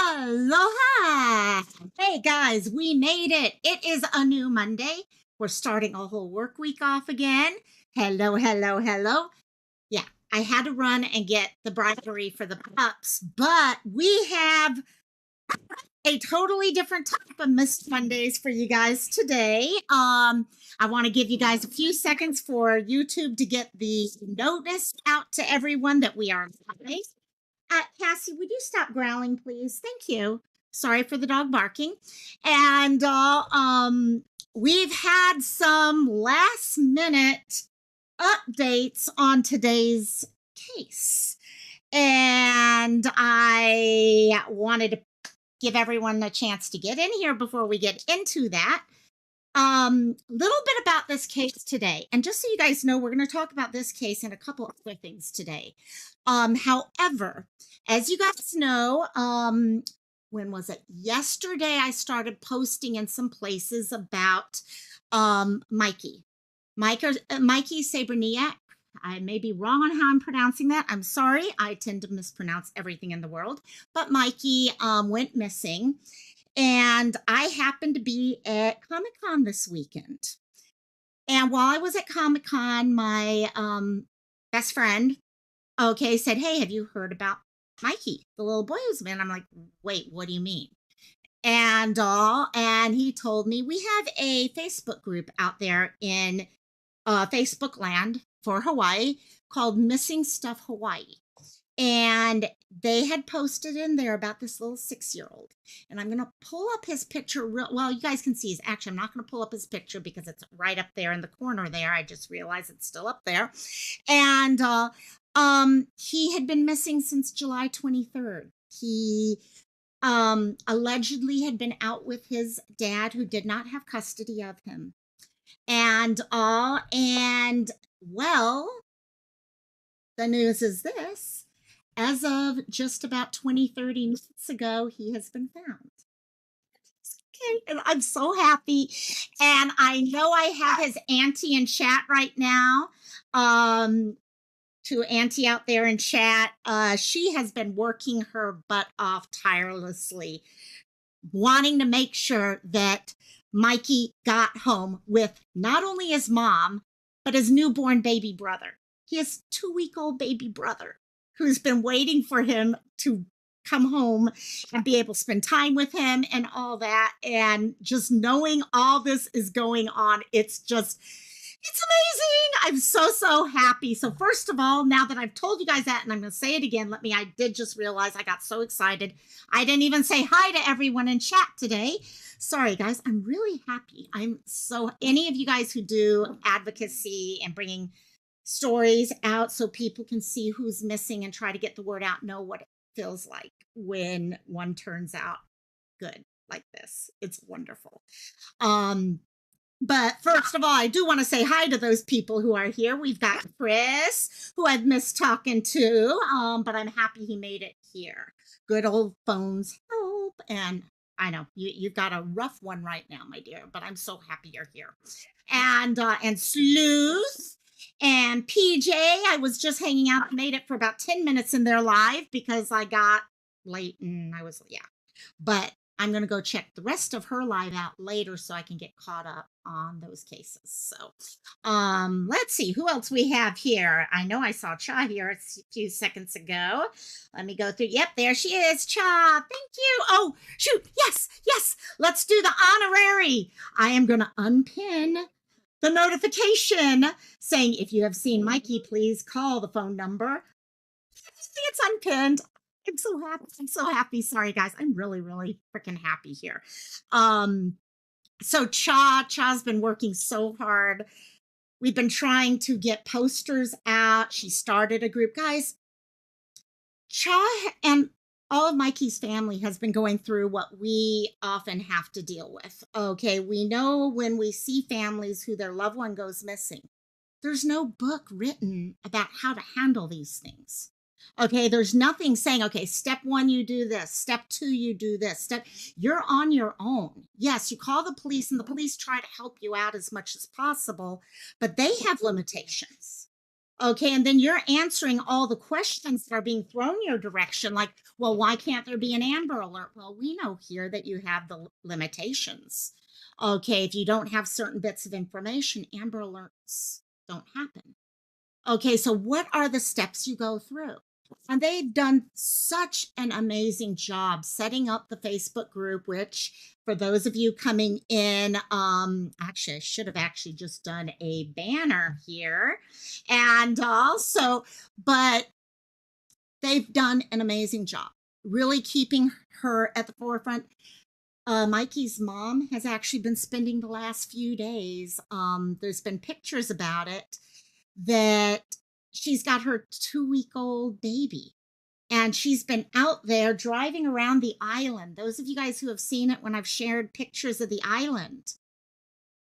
Aloha! Hey guys, we made it. It is a new Monday. We're starting a whole work week off again. Hello, hello, hello. Yeah, I had to run and get the bribery for the pups, but we have a totally different type of Missed Mondays for you guys today. I want to give you guys a few seconds for YouTube to get the notice out to everyone that we are live. Cassie, would you stop growling, please? Thank you. Sorry for the dog barking. And we've had some last minute updates on today's case. And I wanted to give everyone a chance to get in here before we get into that. Little bit about this case today. And just so you guys know, we're going to talk about this case and a couple of other things today. However, as you guys know, when was it? Yesterday, I started posting in some places about Mikey Saberniak. I may be wrong on how I'm pronouncing that. I'm sorry. I tend to mispronounce everything in the world. But Mikey went missing. And I happened to be at Comic-Con this weekend. And while I was at Comic-Con, my best friend, said, hey, have you heard about Mikey, the little boy who's been? I'm like, wait, what do you mean? And he told me we have a Facebook group out there in Facebook land for Hawaii called Missing Stuff Hawaii. And they had posted in there about this little 6-year-old. And I'm going to pull up his picture. Well, you guys can see his. Actually, I'm not going to pull up his picture because it's right up there in the corner there. I just realized it's still up there. And he had been missing since July 23rd. He allegedly had been out with his dad, who did not have custody of him. And well, the news is this. As of just about 20, 30 minutes ago, he has been found. Okay, and I'm so happy. And I know I have his auntie in chat right now. To auntie out there in chat, she has been working her butt off tirelessly, wanting to make sure that Mikey got home with not only his mom, but his newborn baby brother. He has a 2-week-old baby brother who's been waiting for him to come home and be able to spend time with him and all that. And just knowing all this is going on, it's amazing. I'm so happy. So first of all, now that I've told you guys that, and I'm going to say it again, I did just realize I got so excited. I didn't even say hi to everyone in chat today. Sorry, guys. I'm really happy. Any of you guys who do advocacy and bringing stories out so people can see who's missing and try to get the word out, know what it feels like when one turns out good like this. It's wonderful. But first of all, I do want to say hi to those people who are here. We've got Chris, who I've missed talking to, but I'm happy he made it here. Good old phones help. And I know you've got a rough one right now, my dear, but I'm so happy you're here. And Sleuth and PJ, I was just hanging out, made it for about 10 minutes in their live because I got late and but I'm going to go check the rest of her live out later so I can get caught up on those cases. So let's see who else we have here. I know I saw Cha here a few seconds ago. Let me go through. Yep, there she is. Cha, thank you. Oh, shoot. Yes. Let's do the honorary. I am going to unpin the notification saying, if you have seen Mikey, please call the phone number. See, it's unpinned. I'm so happy. Sorry, guys. I'm really freaking happy here. So Cha's been working so hard. We've been trying to get posters out. She started a group. Guys, Cha and all of Mikey's family has been going through what we often have to deal with. Okay, we know when we see families who their loved one goes missing, there's no book written about how to handle these things. Okay, there's nothing saying, okay, step 1, you do this. Step 2, you do this. You're on your own. Yes, you call the police and the police try to help you out as much as possible, but they have limitations. Okay, and then you're answering all the questions that are being thrown your direction, like, well, why can't there be an Amber Alert? Well, we know here that you have the limitations. Okay, if you don't have certain bits of information, Amber Alerts don't happen. Okay, so what are the steps you go through? And they've done such an amazing job setting up the Facebook group, which for those of you coming in, actually, I should have actually just done a banner here. And also, but they've done an amazing job really keeping her at the forefront. Mikey's mom has actually been spending the last few days. There's been pictures about it that she's got her 2-week-old baby. And she's been out there driving around the island. Those of you guys who have seen it when I've shared pictures of the island.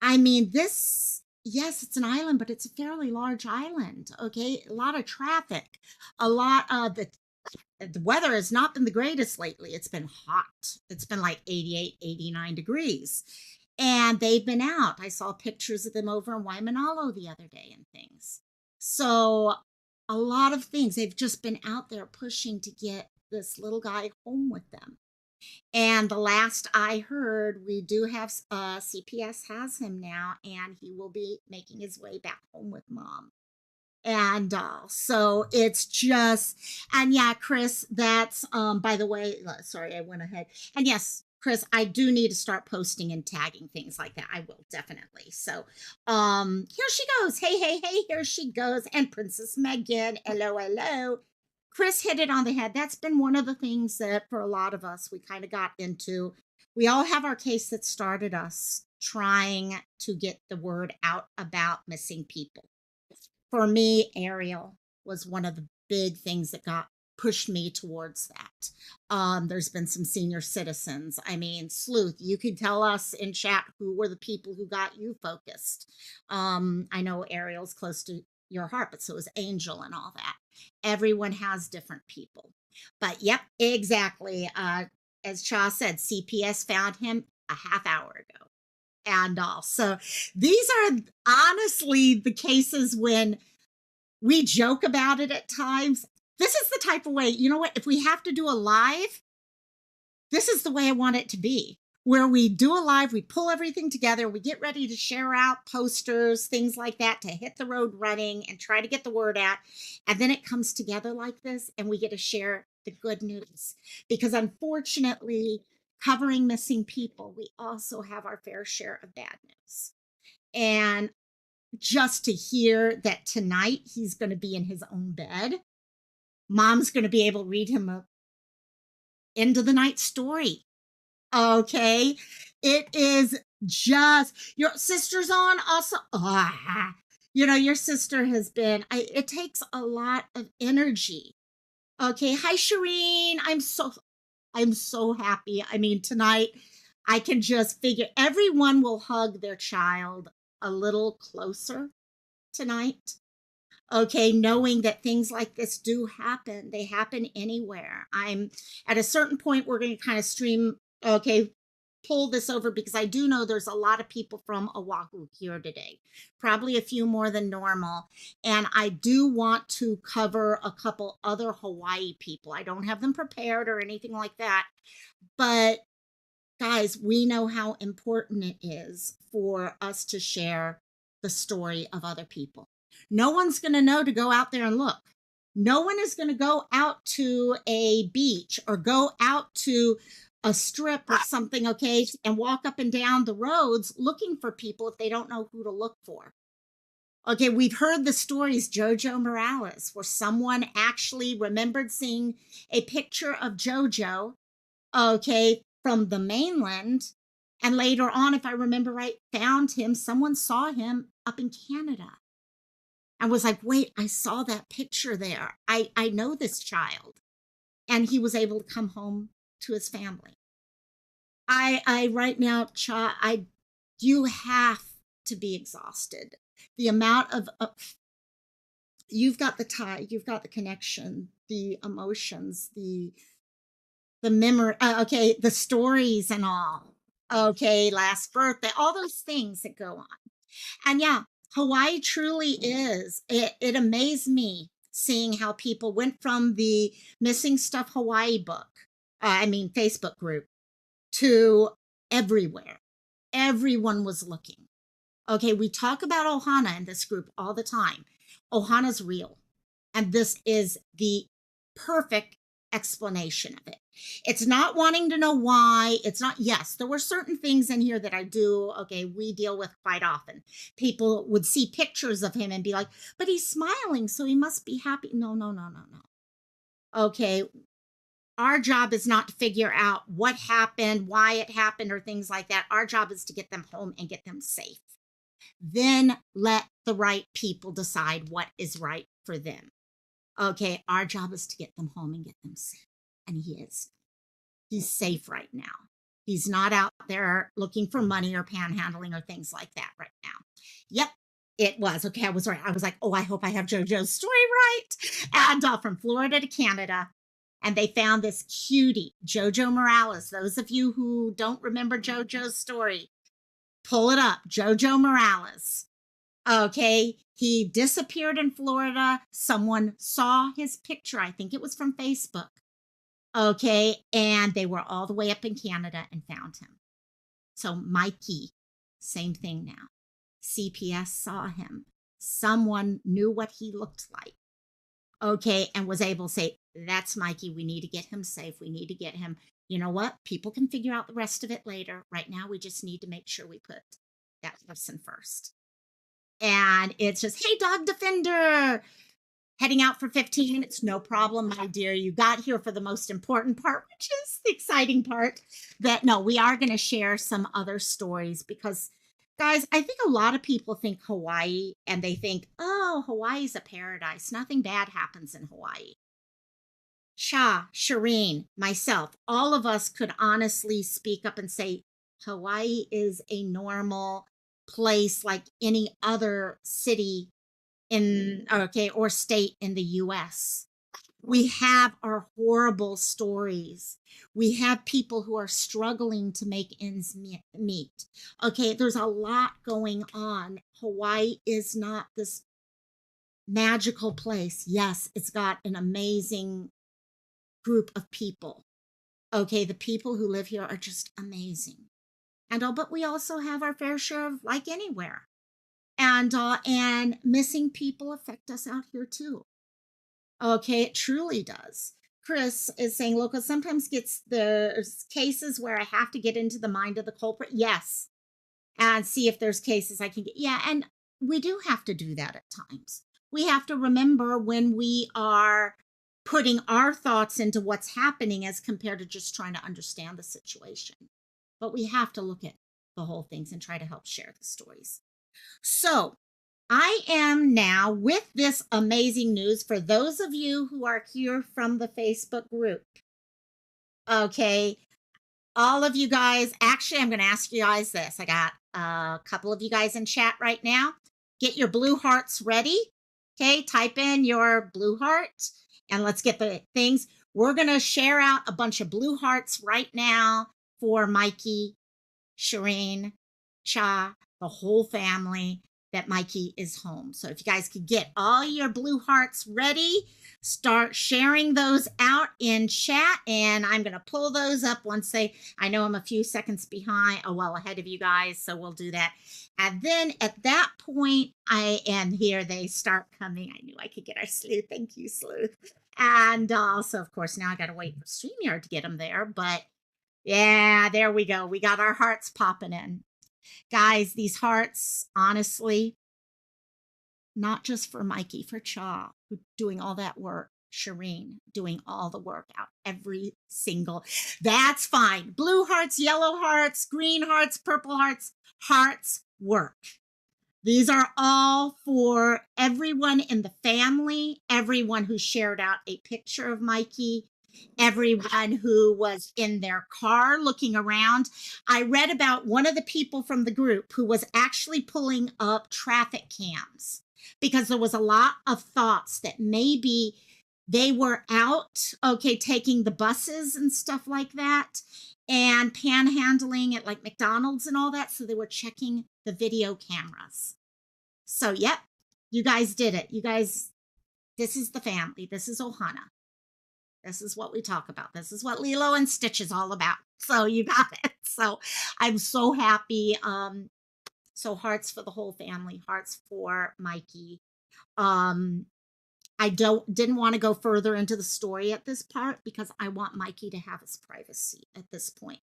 I mean, this, yes, it's an island, but it's a fairly large island. Okay. A lot of traffic, a lot of the weather has not been the greatest lately. It's been hot. It's been like 88, 89 degrees. And they've been out. I saw pictures of them over in Waimanalo the other day and things. So a lot of things. They've just been out there pushing to get this little guy home with them. And the last I heard, we do have CPS has him now, and he will be making his way back home with mom. And so it's just, and yeah, Chris, that's by the way, sorry, I went ahead. And yes, Chris, I do need to start posting and tagging things like that. I will definitely. So here she goes. Hey, hey, hey, here she goes. And Princess Megan, hello, hello. Chris hit it on the head. That's been one of the things that for a lot of us, we kind of got into. We all have our case that started us trying to get the word out about missing people. For me, Ariel was one of the big things that got pushed me towards that. There's been some senior citizens. I mean, Sleuth, you could tell us in chat who were the people who got you focused. I know Ariel's close to your heart, but so is Angel and all that. Everyone has different people. But yep, exactly. As Cha said, CPS found him a half hour ago. And also, these are honestly the cases when we joke about it at times. This is the type of way, you know what? If we have to do a live, this is the way I want it to be. Where we do a live, we pull everything together, we get ready to share out posters, things like that, to hit the road running and try to get the word out. And then it comes together like this, and we get to share the good news. Because unfortunately, covering missing people, we also have our fair share of bad news. And just to hear that tonight he's going to be in his own bed, mom's going to be able to read him a end of the night story. Okay, it is just, your sister's on also. You know, your sister has been, it takes a lot of energy. Okay, hi Shireen, I'm so happy. I mean, tonight I can just figure everyone will hug their child a little closer tonight. Okay, knowing that things like this do happen. They happen anywhere. I'm at a certain point, we're going to kind of stream, okay, pull this over because I do know there's a lot of people from Oahu here today, probably a few more than normal. And I do want to cover a couple other Hawaii people. I don't have them prepared or anything like that. But guys, we know how important it is for us to share the story of other people. No one's going to know to go out there and look. No one is going to go out to a beach or go out to a strip or something, okay, and walk up and down the roads looking for people if they don't know who to look for. Okay, we've heard the stories, Jojo Morales, where someone actually remembered seeing a picture of Jojo, okay, from the mainland, and later on, if I remember right, found him, someone saw him up in Canada. I was like, wait, I saw that picture there. I know this child. And he was able to come home to his family. I right now, you have to be exhausted. The amount of, you've got the tie, you've got the connection, the emotions, the memory, okay, the stories and all. Okay, last birthday, all those things that go on. And yeah, Hawaii truly is. It amazed me seeing how people went from the Missing Stuff Hawaii book, Facebook group, to everywhere. Everyone was looking. Okay, we talk about Ohana in this group all the time. Ohana's real. And this is the perfect explanation of it. It's not wanting to know why. It's not, yes, there were certain things in here that I do, okay, we deal with quite often. People would see pictures of him and be like, but he's smiling, so he must be happy. No, no, no, no, no. Okay, our job is not to figure out what happened, why it happened, or things like that. Our job is to get them home and get them safe. Then let the right people decide what is right for them. Okay, our job is to get them home and get them safe. And he is. He's safe right now. He's not out there looking for money or panhandling or things like that right now. Yep, it was. Okay, I was right. I was like, oh, I hope I have JoJo's story right. And from Florida to Canada. And they found this cutie, Jojo Morales. Those of you who don't remember JoJo's story, pull it up. Jojo Morales. Okay, he disappeared in Florida. Someone saw his picture. I think it was from Facebook. Okay, and they were all the way up in Canada and found him. So Mikey, same thing now. CPS saw him. Someone knew what he looked like. Okay, and was able to say, that's Mikey. We need to get him safe. We need to get him. You know what? People can figure out the rest of it later. Right now, we just need to make sure we put that person first. And it's just, hey, dog defender, heading out for 15 minutes. No problem, my dear. You got here for the most important part, which is the exciting part. That, no, we are going to share some other stories because, guys, I think a lot of people think Hawaii and they think, oh, Hawaii's a paradise. Nothing bad happens in Hawaii. Sha, Shireen, myself, all of us could honestly speak up and say Hawaii is a normal place like any other city or state in the US. We have our horrible stories. We have people who are struggling to make ends meet. Okay, there's a lot going on. Hawaii is not this magical place. Yes, it's got an amazing group of people. Okay, the people who live here are just amazing. But we also have our fair share of like anywhere. And missing people affect us out here too. Okay, it truly does. Chris is saying local sometimes gets the cases where I have to get into the mind of the culprit. Yes. And see if there's cases I can get. Yeah, and we do have to do that at times. We have to remember when we are putting our thoughts into what's happening as compared to just trying to understand the situation. But we have to look at the whole things and try to help share the stories. So I am now with this amazing news for those of you who are here from the Facebook group. Okay, all of you guys, actually, I'm going to ask you guys this. I got a couple of you guys in chat right now. Get your blue hearts ready. Okay, type in your blue heart and let's get the things. We're going to share out a bunch of blue hearts right now for Mikey, Shireen, Cha, the whole family, that Mikey is home. So if you guys could get all your blue hearts ready, start sharing those out in chat, and I'm going to pull those up once I know I'm a few seconds behind, ahead of you guys, so we'll do that. And then at that point, here they start coming. I knew I could get our Sleuth. Thank you, Sleuth. And also, of course, now I got to wait for StreamYard to get them there, but yeah, there we go. We got our hearts popping in. Guys, these hearts, honestly, not just for Mikey, for Cha, who's doing all that work, Shireen, doing all the work out every single, that's fine. Blue hearts, yellow hearts, green hearts, purple hearts, hearts work. These are all for everyone in the family, everyone who shared out a picture of Mikey, everyone who was in their car looking around. I read about one of the people from the group who was actually pulling up traffic cams because there was a lot of thoughts that maybe they were out, taking the buses and stuff like that and panhandling at like McDonald's and all that. So they were checking the video cameras. So, yep, you guys did it. You guys, this is the family. This is Ohana. This is what we talk about. This is what Lilo and Stitch is all about. So you got it. So I'm so happy. So hearts for the whole family, hearts for Mikey. Um, I didn't want to go further into the story at this part because I want Mikey to have his privacy at this point.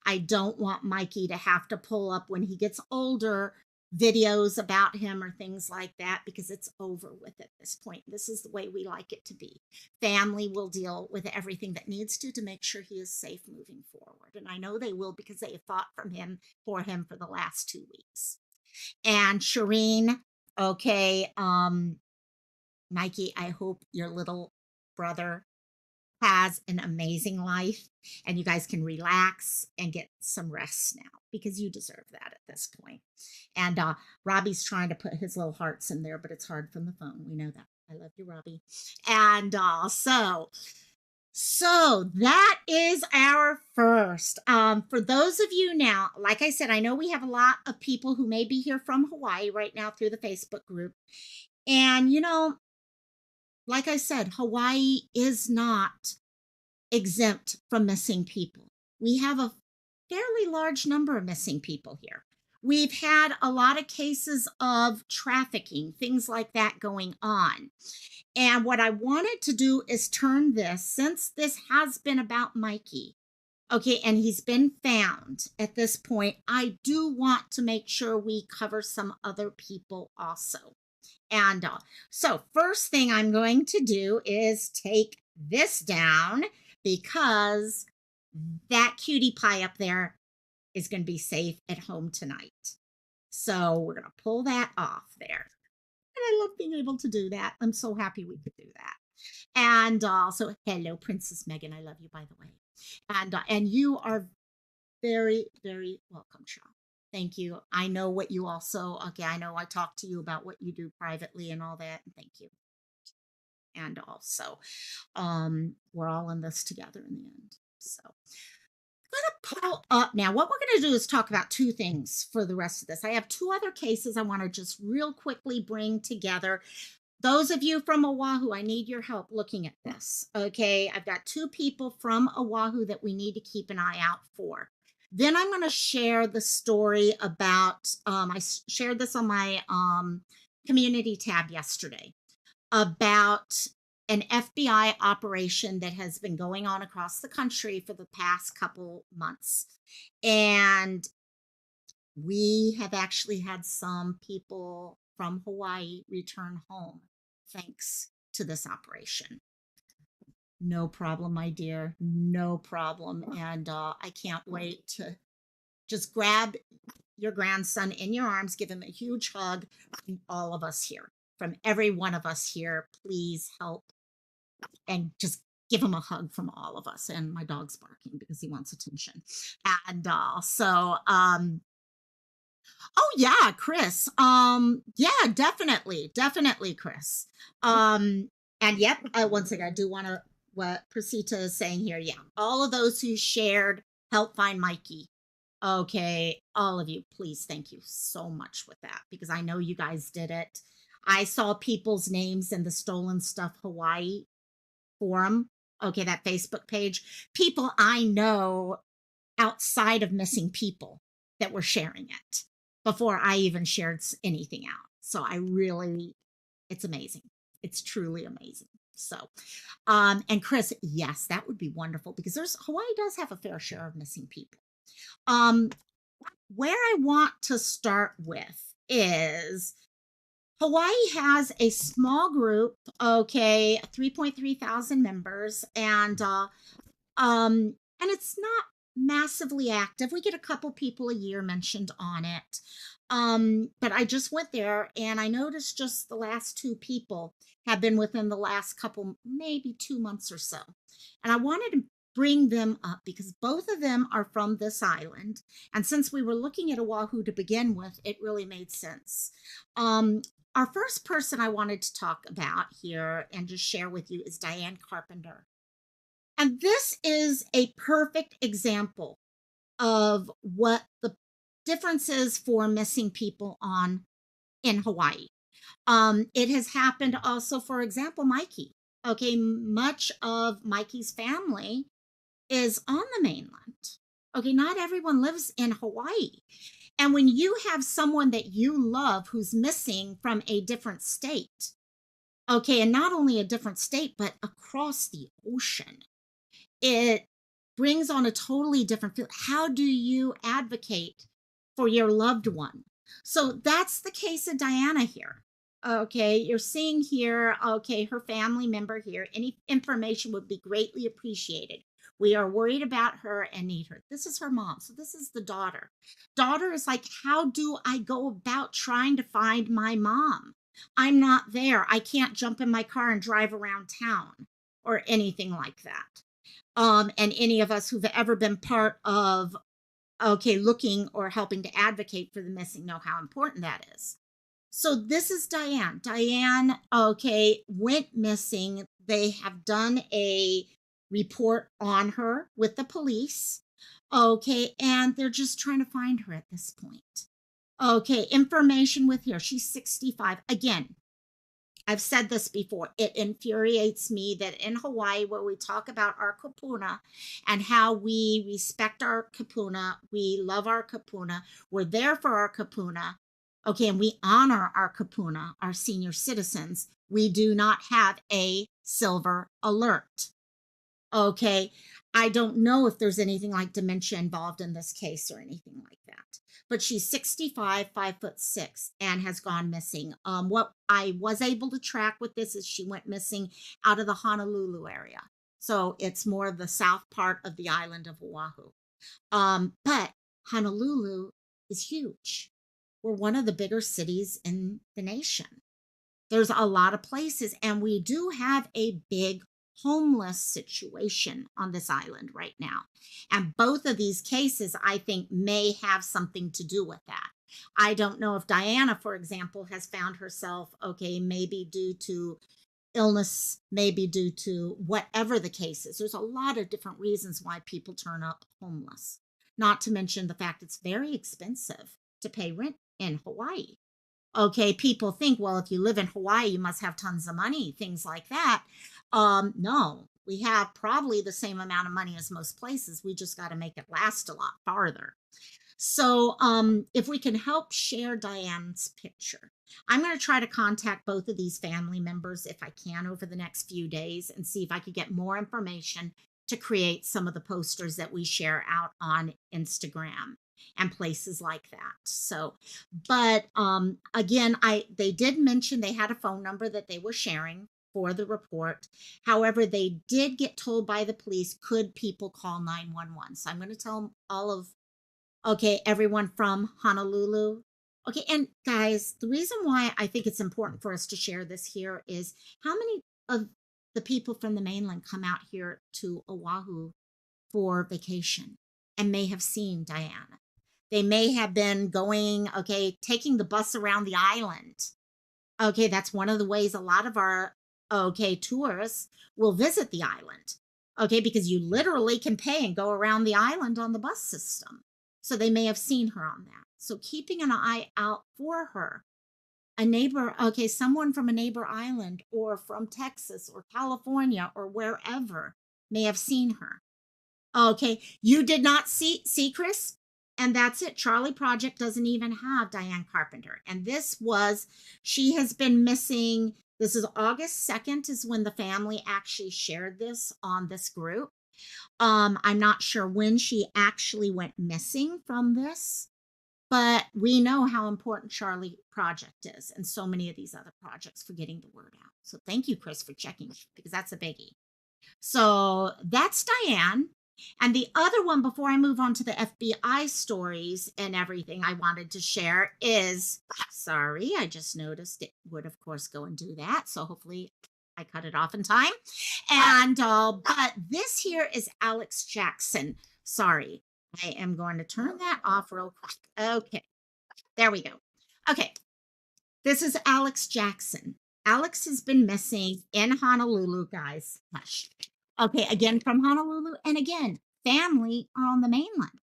I don't want Mikey to have to pull up when he gets older videos about him or things like that because it's over with at this point. This is the way we like it to be. Family will deal with everything that needs to make sure he is safe moving forward. And I know they will because they have fought for him for the last 2 weeks. And Shireen, okay, Mikey, I hope your little brother has an amazing life and you guys can relax and get some rest now because you deserve that at this point. And Robbie's trying to put his little hearts in there, but it's hard from the phone. We know that. I love you, Robbie. And so that is our first. For those of you now, like I said, I know we have a lot of people who may be here from Hawaii right now through the Facebook group. And, you know, like I said, Hawaii is not exempt from missing people. We have a fairly large number of missing people here. We've had a lot of cases of trafficking, things like that going on. And what I wanted to do is turn this, since this has been about Mikey, okay, and he's been found at this point, I do want to make sure we cover some other people also. And so first thing I'm going to do is take this down because that cutie pie up there is going to be safe at home tonight. So we're going to pull that off there. And I love being able to do that. I'm so happy we could do that. And also, hello, Princess Megan. I love you, by the way. And you are very, very welcome, Sean. Thank you. I know what you also, okay, I know I talked to you about what you do privately and all that. And thank you. And also, we're all in this together in the end. So I'm going to pull up now. What we're going to do is talk about 2 things for the rest of this. I have 2 other cases I want to just real quickly bring together. Those of you from Oahu, I need your help looking at this. Okay, I've got 2 people from Oahu that we need to keep an eye out for. Then I'm going to share the story about, I shared this on my community tab yesterday, about an FBI operation that has been going on across the country for the past couple months. And we have actually had some people from Hawaii return home thanks to this operation. No problem, my dear. No problem. And I can't wait to just grab your grandson in your arms, give him a huge hug, and all of us here, from every one of us here, please help and just give him a hug from all of us. And my dog's barking because he wants attention. And oh yeah, Chris. Yeah, definitely, Chris. And yep, once again, I do want to what Prasita is saying here. Yeah, all of those who shared help find Mikey. Okay, all of you, please, thank you so much with that because I know you guys did it. I saw people's names in the Stolen Stuff Hawaii forum. Okay, that Facebook page. People I know outside of missing people that were sharing it before I even shared anything out. So I really, it's amazing. It's truly amazing. So, and Chris, yes, that would be wonderful because Hawaii does have a fair share of missing people. Where I want to start with is Hawaii has a small group, okay, 3.3 thousand members, and it's not massively active. We get a couple people a year mentioned on it. But I just went there and I noticed just the last 2 people have been within the last couple, maybe 2 months or so. And I wanted to bring them up because both of them are from this island. And since we were looking at Oahu to begin with, it really made sense. Our first person I wanted to talk about here and just share with you is Diane Carpenter. And this is a perfect example of what the difference is for missing people on in Hawaii. It has happened also, for example, Mikey. Okay, much of Mikey's family is on the mainland. Okay, not everyone lives in Hawaii. And when you have someone that you love who's missing from a different state, okay, and not only a different state, but across the ocean, it brings on a totally different feel. How do you advocate for your loved one? So that's the case of Diana here. Okay, you're seeing here, okay, her family member here. Any information would be greatly appreciated. We are worried about her and need her. This is her mom. So this is the daughter. Daughter is like, how do I go about trying to find my mom? I'm not there. I can't jump in my car and drive around town or anything like that. And any of us who've ever been part of, okay, looking or helping to advocate for the missing know how important that is. So this is Diane. Diane, okay, went missing. They have done a report on her with the police. Okay, and they're just trying to find her at this point. Okay, information with her. She's 65. Again, I've said this before. It infuriates me that in Hawaii, where we talk about our kupuna and how we respect our kupuna, we love our kupuna, we're there for our kupuna, okay, and we honor our kupuna, our senior citizens, we do not have a silver alert. Okay, I don't know if there's anything like dementia involved in this case or anything like that. But she's 65, 5'6", and has gone missing. What I was able to track with this is she went missing out of the Honolulu area. So it's more of the south part of the island of Oahu. But Honolulu is huge. We're one of the bigger cities in the nation. There's a lot of places, and we do have a big homeless situation on this island right now. And both of these cases, I think, may have something to do with that. I don't know if Diana, for example, has found herself, okay, maybe due to illness, maybe due to whatever the case is. There's a lot of different reasons why people turn up homeless, not to mention the fact it's very expensive to pay rent in Hawaii. Okay, people think, well, if you live in Hawaii, you must have tons of money, things like that. No, we have probably the same amount of money as most places. We just got to make it last a lot farther. So if we can help share Diane's picture, I'm going to try to contact both of these family members if I can over the next few days and see if I could get more information to create some of the posters that we share out on Instagram and places like that. So, but again, they did mention they had a phone number that they were sharing for the report. However, they did get told by the police, could people call 911? So I'm going to tell all of, okay, everyone from Honolulu. Okay, and guys, the reason why I think it's important for us to share this here is how many of the people from the mainland come out here to Oahu for vacation and may have seen Diana. They may have been going, okay, taking the bus around the island. Okay, that's one of the ways a lot of our, okay, tourists will visit the island. Okay, because you literally can pay and go around the island on the bus system. So they may have seen her on that. So keeping an eye out for her. A neighbor, okay, someone from a neighbor island or from Texas or California or wherever may have seen her. Okay, you did not see Chris? And that's it. Charlie Project doesn't even have Diane Carpenter. And she has been missing. This is August 2nd is when the family actually shared this on this group. I'm not sure when she actually went missing from this, but we know how important Charlie Project is and so many of these other projects for getting the word out. So thank you, Chris, for checking, because that's a biggie. So that's Diane. And the other one, before I move on to the FBI stories and everything I wanted to share is, sorry, I just noticed it would, of course, go and do that. So hopefully I cut it off in time. And, but this here is Alex Jackson. Sorry, I am going to turn that off real quick. Okay, there we go. Okay, this is Alex Jackson. Alex has been missing in Honolulu, guys. Hush. Okay, again from Honolulu, and again, family are on the mainland.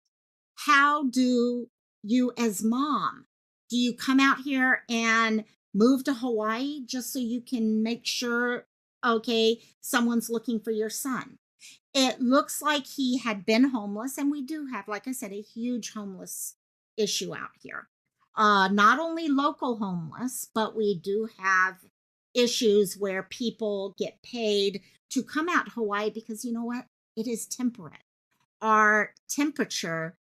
How do you as mom Do you come out here and move to Hawaii just so you can make sure, okay, someone's looking for your son? It looks like he had been homeless, and we do have, like I said, a huge homeless issue out here. Not only local homeless, but we do have issues where people get paid to come out to Hawaii because you know what? It is temperate. Our temperature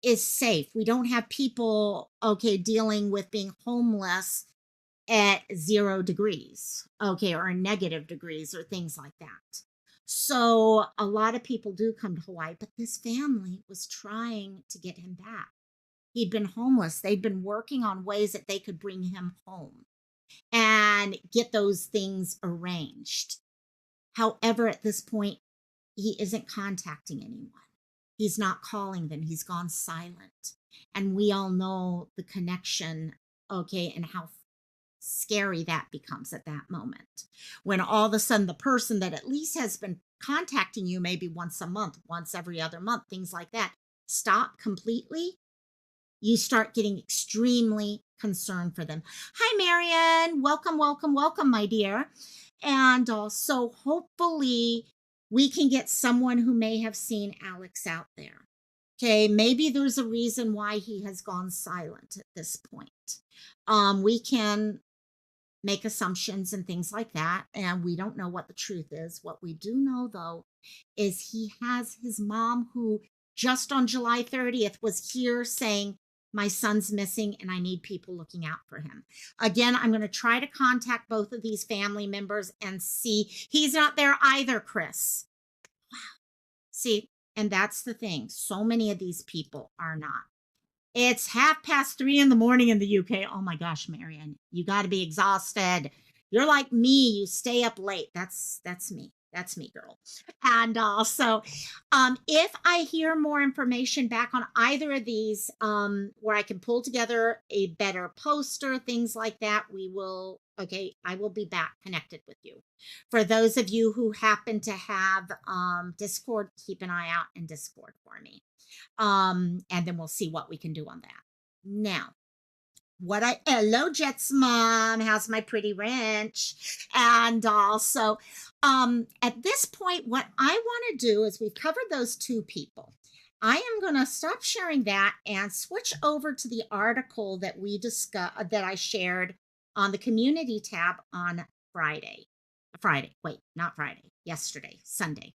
is safe. We don't have people, okay, dealing with being homeless at 0 degrees, okay, or negative degrees or things like that. So a lot of people do come to Hawaii, but this family was trying to get him back. He'd been homeless. They'd been working on ways that they could bring him home and get those things arranged. However, at this point, he isn't contacting anyone. He's not calling them. He's gone silent. And we all know the connection, okay, and how scary that becomes at that moment. When all of a sudden the person that at least has been contacting you maybe once a month, once every other month, things like that, stop completely, you start getting extremely concerned for them. Hi, Marion. Welcome, welcome, welcome, my dear. And so hopefully we can get someone who may have seen Alex out there. Okay, maybe there's a reason why he has gone silent at this point. We can make assumptions and things like that, and we don't know what the truth is. What we do know, though, is he has his mom, who just on July 30th was here saying, my son's missing and I need people looking out for him. Again, I'm going to try to contact both of these family members and see. He's not there either, Chris. Wow. See, and that's the thing. So many of these people are not. It's 3:30 in the morning in the UK. Oh my gosh, Marion, you got to be exhausted. You're like me. You stay up late. That's me. That's me, girl. And also, if I hear more information back on either of these, where I can pull together a better poster, things like that, I will be back connected with you. For those of you who happen to have Discord, keep an eye out in Discord for me. And then we'll see what we can do on that. Now, hello, Jet's mom. How's my pretty wrench? And also, at this point, what I want to do is we've covered those two people. I am going to stop sharing that and switch over to the article that we discussed, that I shared on the community tab on yesterday, Sunday.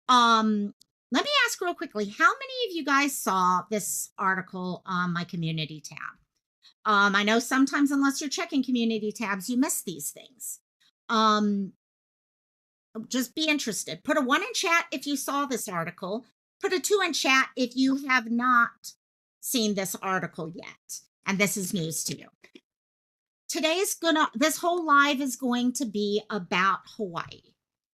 Let me ask real quickly, how many of you guys saw this article on my community tab? I know sometimes, unless you're checking community tabs, you miss these things. Just be interested. Put a 1 in chat if you saw this article. Put a 2 in chat if you have not seen this article yet, and this is news to you. This whole live is going to be about Hawaii.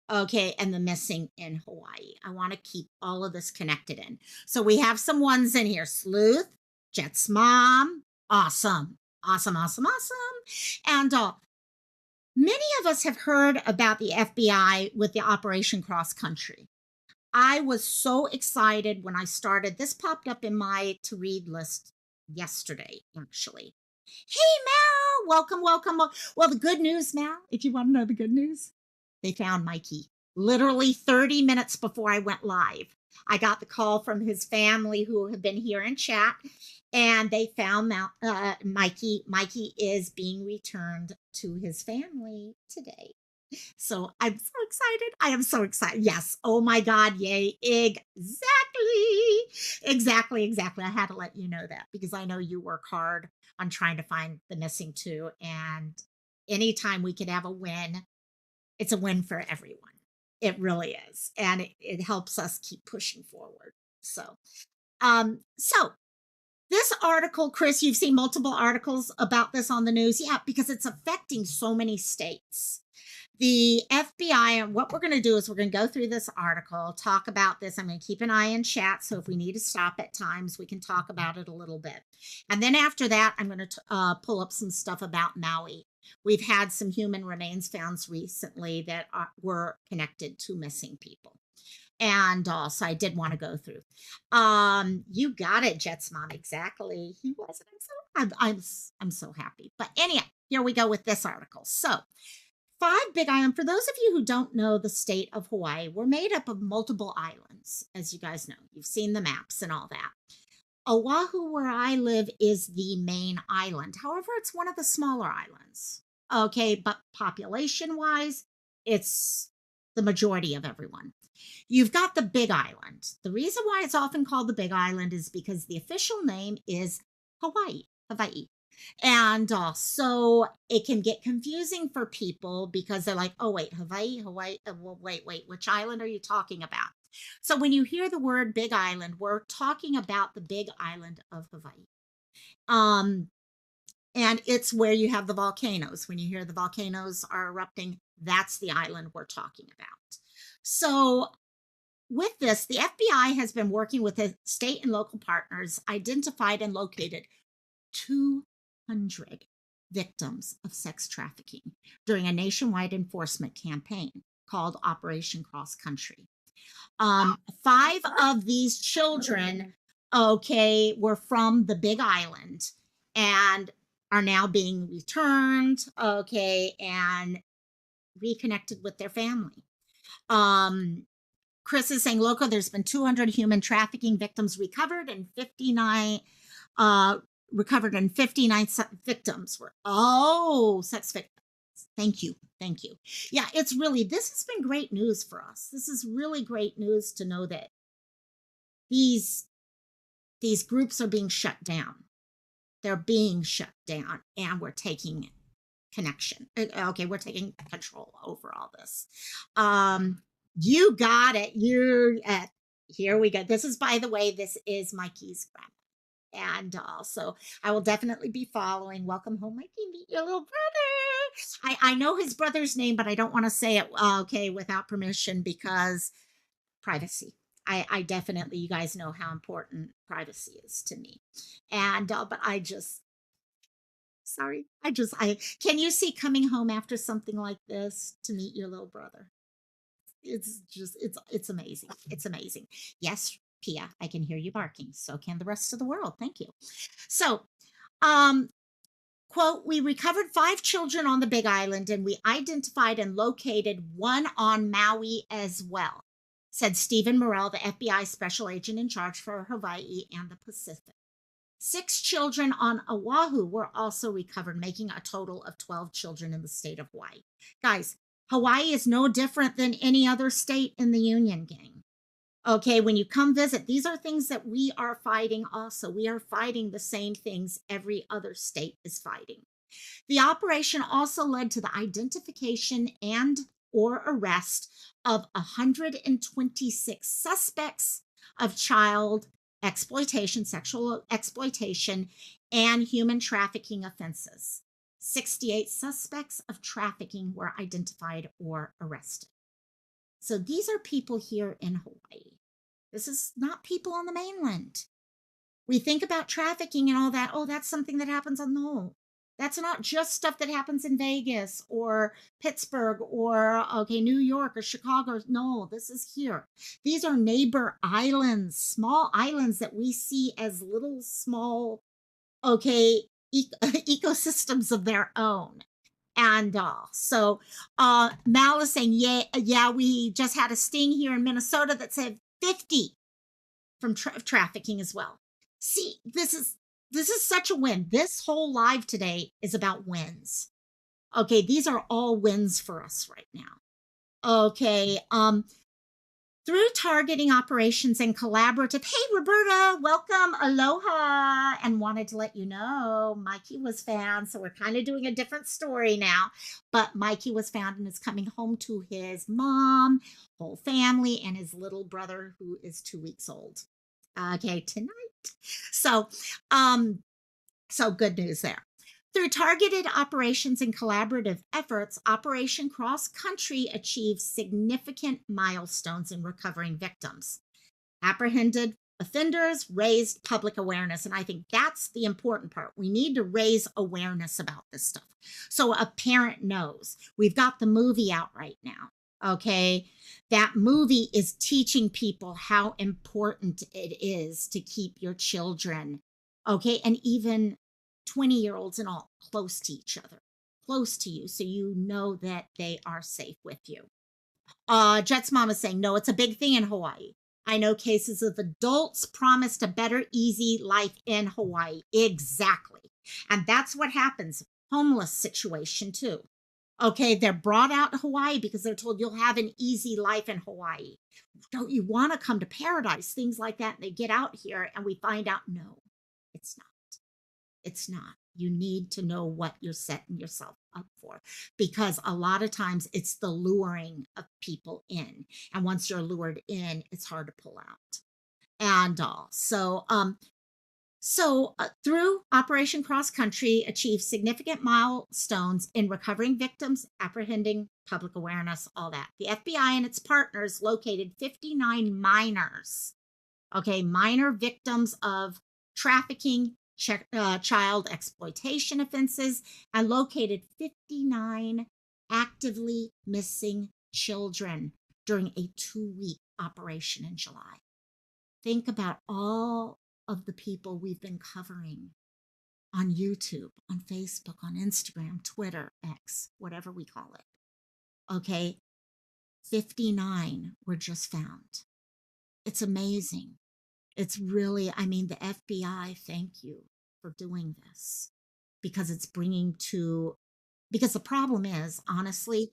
Okay, and the missing in Hawaii. I want to keep all of this connected in. So we have some ones in here. Sleuth, Jet's mom. Awesome. Awesome, awesome, awesome. And many of us have heard about the FBI with the Operation Cross Country. I was so excited when I started. This popped up in my to-read list yesterday, actually. Hey, Mal, welcome, welcome. Well, the good news, Mal, if you want to know the good news, they found Mikey literally 30 minutes before I went live. I got the call from his family who have been here in chat, and they found Mikey. Mikey is being returned to his family today. So I'm so excited. I am so excited. Yes. Oh my God. Yay. Exactly. I had to let you know that because I know you work hard on trying to find the missing too. And anytime we could have a win, it's a win for everyone. It really is. And it helps us keep pushing forward. So this article, Chris, you've seen multiple articles about this on the news. Yeah, because it's affecting so many states. The FBI, and what we're going to do is we're going to go through this article, talk about this. I'm going to keep an eye in chat. So if we need to stop at times, we can talk about it a little bit. And then after that, I'm going to pull up some stuff about Maui. We've had some human remains found recently that were connected to missing people. And also, I did want to go through. You got it, Jet's mom. Exactly. He was. And I'm so I'm so happy. But anyhow, here we go with this article. So, five Big Island. For those of you who don't know the state of Hawaii, we're made up of multiple islands, as you guys know. You've seen the maps and all that. Oahu, where I live, is the main island. However, it's one of the smaller islands. Okay, but population-wise, it's the majority of everyone. You've got the Big Island. The reason why it's often called the Big Island is because the official name is Hawaii. And so it can get confusing for people because they're like, oh, wait, Hawaii, well, wait, which island are you talking about? So when you hear the word Big Island, we're talking about the Big Island of Hawaii. And it's where you have the volcanoes. When you hear the volcanoes are erupting, that's the island we're talking about. So with this, the FBI has been working with the state and local partners, identified and located 200 victims of sex trafficking during a nationwide enforcement campaign called Operation Cross Country. 5 of these children, okay, were from the Big Island and are now being returned, okay, and reconnected with their family. Chris is saying, Loco, there's been 200 human trafficking victims recovered and 59 victims were sex victims. Thank you. Yeah, this has been great news for us. This is really great news to know that these groups are being shut down. They're being shut down, and we're taking connection. Okay, we're taking control over all this. You got it. Here we go. This is, by the way, this is Mikey's grandma. And also, I will definitely be following. Welcome home, Mikey. Meet your little brother. I know his brother's name, but I don't want to say it, okay, without permission because privacy. I definitely, you guys know how important privacy is to me. And, but can you see coming home after something like this to meet your little brother? It's amazing. It's amazing. Yes, Pia, I can hear you barking. So can the rest of the world. Thank you. So, quote, we recovered 5 children on the Big Island and we identified and located 1 on Maui as well, said Stephen Morrell, the FBI special agent in charge for Hawaii and the Pacific. 6 children on Oahu were also recovered, making a total of 12 children in the state of Hawaii. Guys, Hawaii is no different than any other state in the Union, gang. Okay, when you come visit, these are things that we are fighting also. We are fighting the same things every other state is fighting. The operation also led to the identification and or arrest of 126 suspects of child exploitation, sexual exploitation, and human trafficking offenses. 68 suspects of trafficking were identified or arrested. So these are people here in Hawaii. This is not people on the mainland. We think about trafficking and all that. Oh, that's something that happens on the whole. That's not just stuff that happens in Vegas or Pittsburgh or, okay, New York or Chicago. No, this is here. These are neighbor islands, small islands that we see as little small, okay, ecosystems of their own. And so Mal is saying, yeah, we just had a sting here in Minnesota that said 50 from trafficking as well. See, this is such a win. This whole live today is about wins. Okay, these are all wins for us right now. Okay, through targeting operations and collaborative. Hey, Roberta, welcome, aloha, and wanted to let you know Mikey was found. So we're kind of doing a different story now, but Mikey was found and is coming home to his mom, whole family, and his little brother who is 2 weeks old. Okay, tonight. So good news there. Through targeted operations and collaborative efforts, Operation Cross Country achieved significant milestones in recovering victims. Apprehended offenders, raised public awareness, and I think that's the important part. We need to raise awareness about this stuff so a parent knows. We've got the movie out right now, okay? That movie is teaching people how important it is to keep your children, okay, and even 20-year-olds and all, close to each other, close to you, so you know that they are safe with you. Jet's mom is saying, no, it's a big thing in Hawaii. I know cases of adults promised a better, easy life in Hawaii. Exactly. And that's what happens. Homeless situation too. Okay, they're brought out to Hawaii because they're told you'll have an easy life in Hawaii. Don't you want to come to paradise? Things like that. And they get out here and we find out, no, it's not. It's not. You need to know what you're setting yourself up for, because a lot of times it's the luring of people in. And once you're lured in, it's hard to pull out. And through Operation Cross Country, achieved significant milestones in recovering victims, apprehending, public awareness, all that. The FBI and its partners located 59 minors, okay, minor victims of trafficking, child exploitation offenses, and located 59 actively missing children during a 2-week operation in July. Think about all of the people we've been covering on YouTube, on Facebook, on Instagram, Twitter, X, whatever we call it. Okay, 59 were just found. It's amazing. It's really, I mean, the FBI, thank you for doing this, because it's bringing to, because the problem is, honestly,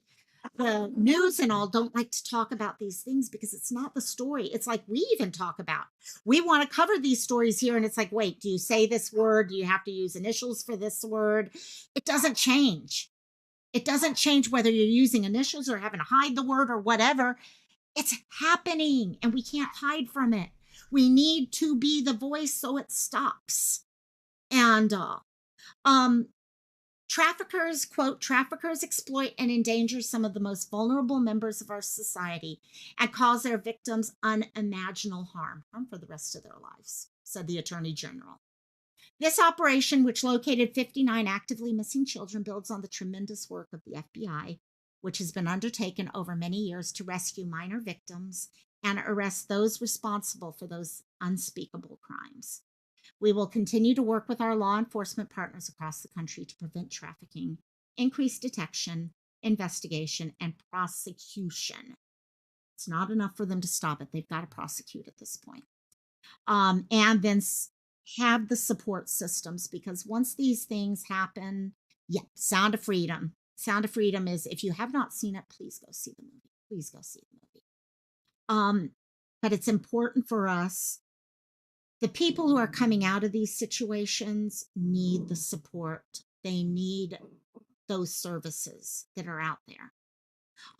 the news and all don't like to talk about these things because it's not the story. It's like we even talk about, we want to cover these stories here. And it's like, wait, do you say this word? Do you have to use initials for this word? It doesn't change. It doesn't change whether you're using initials or having to hide the word or whatever. It's happening and we can't hide from it. We need to be the voice so it stops. And traffickers, quote, traffickers exploit and endanger some of the most vulnerable members of our society and cause their victims unimaginable harm for the rest of their lives, said the Attorney General. This operation, which located 59 actively missing children, builds on the tremendous work of the FBI, which has been undertaken over many years to rescue minor victims and arrest those responsible for those unspeakable crimes. We will continue to work with our law enforcement partners across the country to prevent trafficking, increase detection, investigation, and prosecution. It's not enough for them to stop it. They've got to prosecute at this point. And then have the support systems, because once these things happen, yeah, Sound of Freedom. Sound of Freedom is, if you have not seen it, please go see the movie. Please go see the movie. But it's important for us. The people who are coming out of these situations need the support. They need those services that are out there.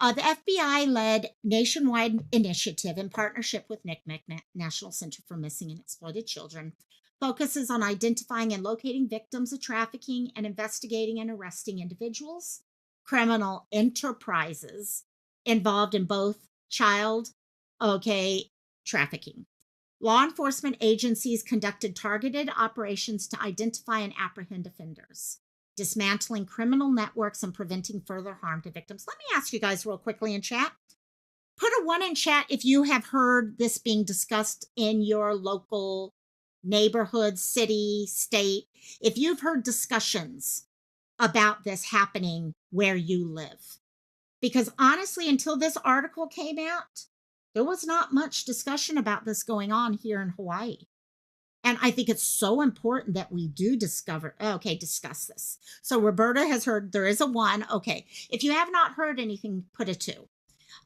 The FBI led nationwide initiative in partnership with NCMEC, National Center for Missing and Exploited Children, focuses on identifying and locating victims of trafficking and investigating and arresting individuals, criminal enterprises involved in both child, trafficking. Law enforcement agencies conducted targeted operations to identify and apprehend offenders, dismantling criminal networks and preventing further harm to victims. Let me ask you guys real quickly in chat. Put a 1 in chat if you have heard this being discussed in your local neighborhood, city, state. If you've heard discussions about this happening where you live. Because honestly, until this article came out, there was not much discussion about this going on here in Hawaii. And I think it's so important that we do discuss this. So Roberta has heard there is a 1. Okay. If you have not heard anything, put a 2.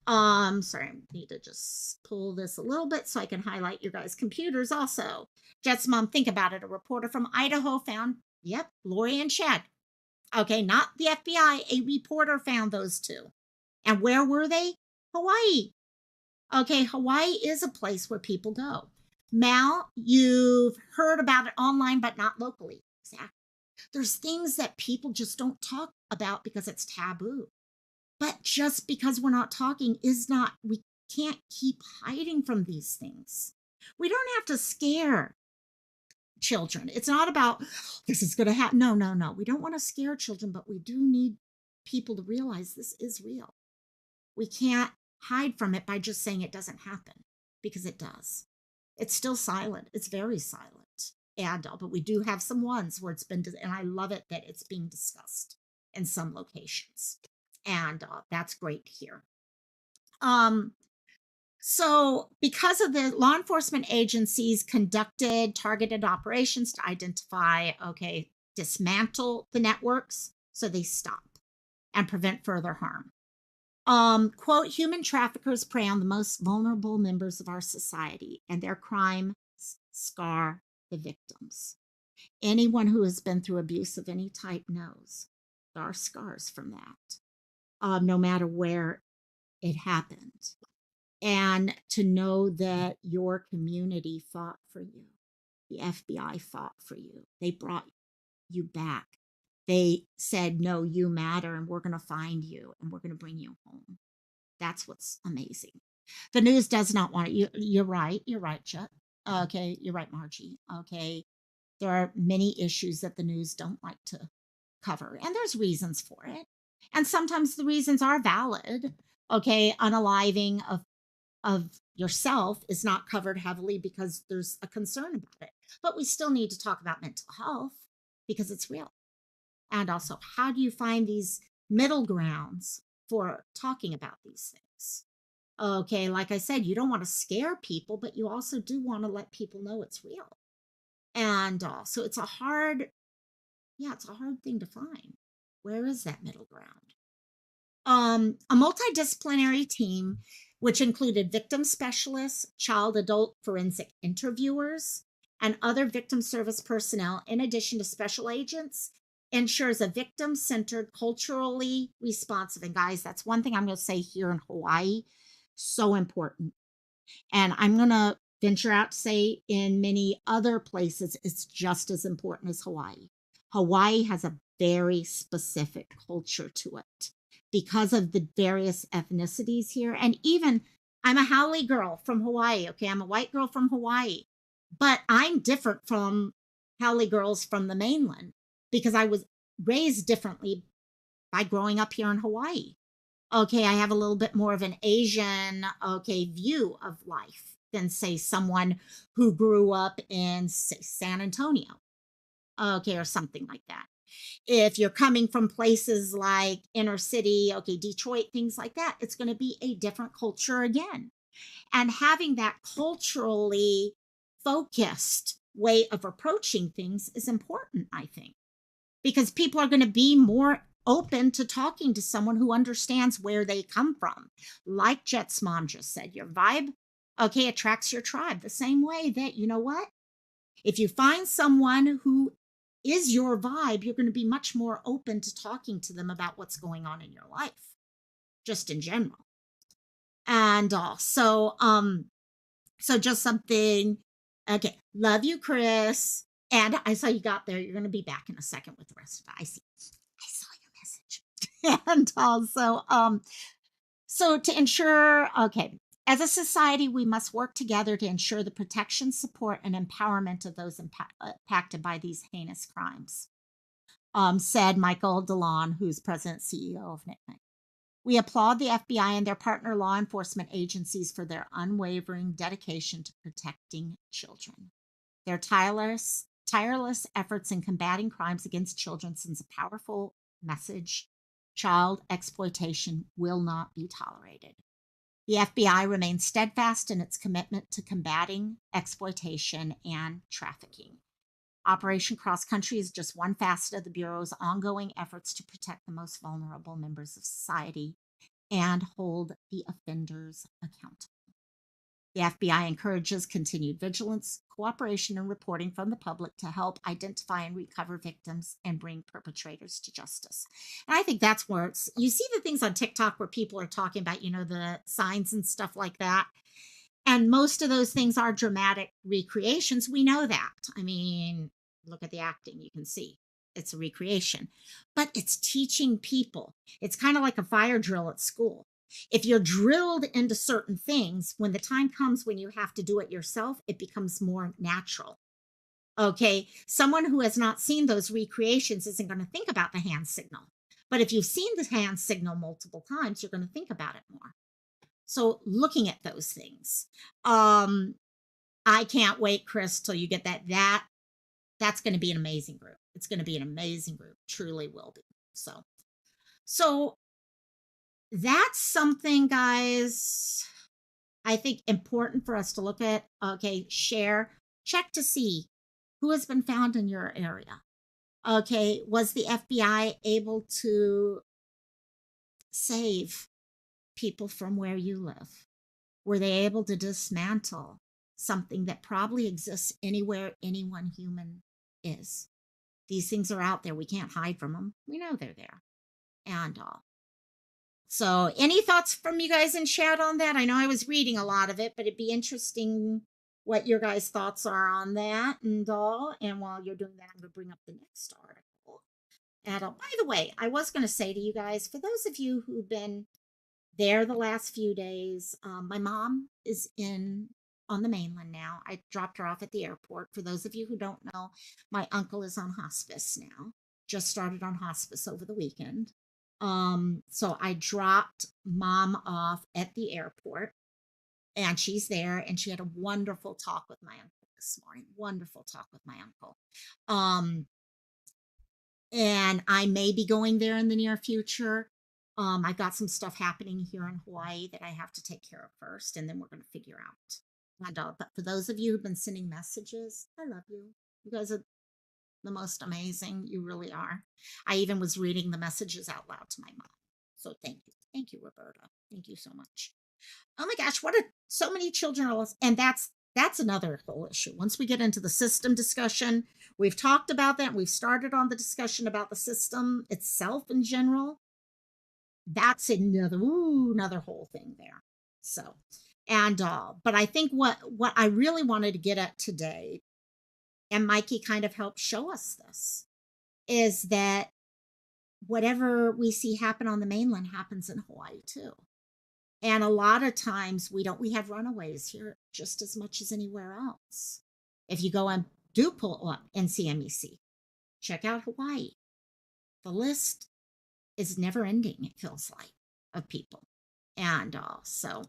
Sorry, I need to just pull this a little bit so I can highlight your guys' computers also. Jet's mom, think about it. A reporter from Idaho found, yep, Lori and Chad. Okay, not the FBI. A reporter found those 2. And where were they? Hawaii. Okay, Hawaii is a place where people go. Mal, you've heard about it online, but not locally. Exactly. There's things that people just don't talk about because it's taboo. But just because we're not talking we can't keep hiding from these things. We don't have to scare children. It's not about, this is going to happen. No. We don't want to scare children, but we do need people to realize this is real. We can't hide from it by just saying it doesn't happen, because it does. It's still silent. It's very silent. But we do have some ones where it's been, and I love it that it's being discussed in some locations. And that's great to hear. Um, so, because of the law enforcement agencies conducted targeted operations to identify, okay, dismantle the networks so they stop and prevent further harm. Quote, human traffickers prey on the most vulnerable members of our society, and their crimes scar the victims. Anyone who has been through abuse of any type knows there are scars from that, no matter where it happened. And to know that your community fought for you, the FBI fought for you, they brought you back. They said, no, you matter, and we're going to find you, and we're going to bring you home. That's what's amazing. The news does not want it. You're right. You're right, Chuck. Okay, you're right, Margie. Okay, there are many issues that the news don't like to cover, and there's reasons for it. And sometimes the reasons are valid. Okay, unaliving of yourself is not covered heavily because there's a concern about it. But we still need to talk about mental health because it's real. And also, how do you find these middle grounds for talking about these things? Okay, like I said, you don't want to scare people, but you also do want to let people know it's real. And so it's a hard thing to find. Where is that middle ground? A multidisciplinary team, which included victim specialists, child adult forensic interviewers, and other victim service personnel, in addition to special agents, ensures a victim-centered, culturally responsive. And guys, that's one thing I'm going to say here in Hawaii, so important. And I'm going to venture out to say in many other places, it's just as important as Hawaii. Hawaii has a very specific culture to it because of the various ethnicities here. And even I'm a Haole girl from Hawaii. Okay, I'm a white girl from Hawaii, but I'm different from Haole girls from the mainland because I was raised differently by growing up here in Hawaii. Okay, I have a little bit more of an Asian, okay, view of life than, say, someone who grew up in, say, San Antonio, okay, or something like that. If you're coming from places like inner city, okay, Detroit, things like that, it's going to be a different culture again. And having that culturally focused way of approaching things is important, I think, because people are going to be more open to talking to someone who understands where they come from. Like Jet's mom just said, your vibe, okay, attracts your tribe. The same way that, you know what? If you find someone who is your vibe, you're going to be much more open to talking to them about what's going on in your life, just in general. And so just something, okay, love you, Chris. And I saw you got there. You're going to be back in a second with the rest of it. I saw your message. And also, so to ensure, okay, as a society, we must work together to ensure the protection, support, and empowerment of those impacted by these heinous crimes, said Michael DeLon, who's president CEO of NICNIC. We applaud the FBI and their partner law enforcement agencies for their unwavering dedication to protecting children. Their tireless efforts in combating crimes against children sends a powerful message. Child exploitation will not be tolerated. The FBI remains steadfast in its commitment to combating exploitation and trafficking. Operation Cross Country is just one facet of the Bureau's ongoing efforts to protect the most vulnerable members of society and hold the offenders accountable. The FBI encourages continued vigilance, cooperation, and reporting from the public to help identify and recover victims and bring perpetrators to justice. And I think that's where you see the things on TikTok where people are talking about, the signs and stuff like that. And most of those things are dramatic recreations. We know that. I mean, look at the acting, you can see it's a recreation, but it's teaching people. It's kind of like a fire drill at school. If you're drilled into certain things, when the time comes when you have to do it yourself, it becomes more natural. Okay, someone who has not seen those recreations isn't going to think about the hand signal. But if you've seen the hand signal multiple times, you're going to think about it more. So looking at those things, I can't wait, Chris, till you get that that's going to be an amazing group. It's going to be an amazing group. Truly will be. So that's something, guys, I think important for us to look at. Okay, share, check to see who has been found in your area. Okay, was the FBI able to save people from where you live? Were they able to dismantle something that probably exists anywhere anyone human is? These things are out there. We can't hide from them. We know they're there. And so any thoughts from you guys in chat on that? I know I was reading a lot of it, but it'd be interesting what your guys' thoughts are on that and all. And while you're doing that, I'm going to bring up the next article. And by the way, I was going to say to you guys, for those of you who've been there the last few days, my mom is on the mainland now. I dropped her off at the airport. For those of you who don't know, my uncle is on hospice now. Just started on hospice over the weekend. So I dropped mom off at the airport, and she's there, and she had a wonderful talk with my uncle this morning. Wonderful talk with my uncle. And I may be going there in the near future. I've got some stuff happening here in Hawaii that I have to take care of first, and then we're going to figure out. But for those of you who've been sending messages, I love you. You guys are the most amazing. You really are. I even was reading the messages out loud to my mom. So thank you. Thank you, Roberta. Thank you so much. Oh my gosh, so many children are lost. And that's another whole issue. Once we get into the system discussion, we've talked about that. We've started on the discussion about the system itself in general. That's another whole thing there. So, but I think what I really wanted to get at today, and Mikey kind of helped show us this, is that whatever we see happen on the mainland happens in Hawaii too. And a lot of times we have runaways here just as much as anywhere else. If you go and do pull up NCMEC, check out Hawaii. The list is never ending, it feels like, of people. And so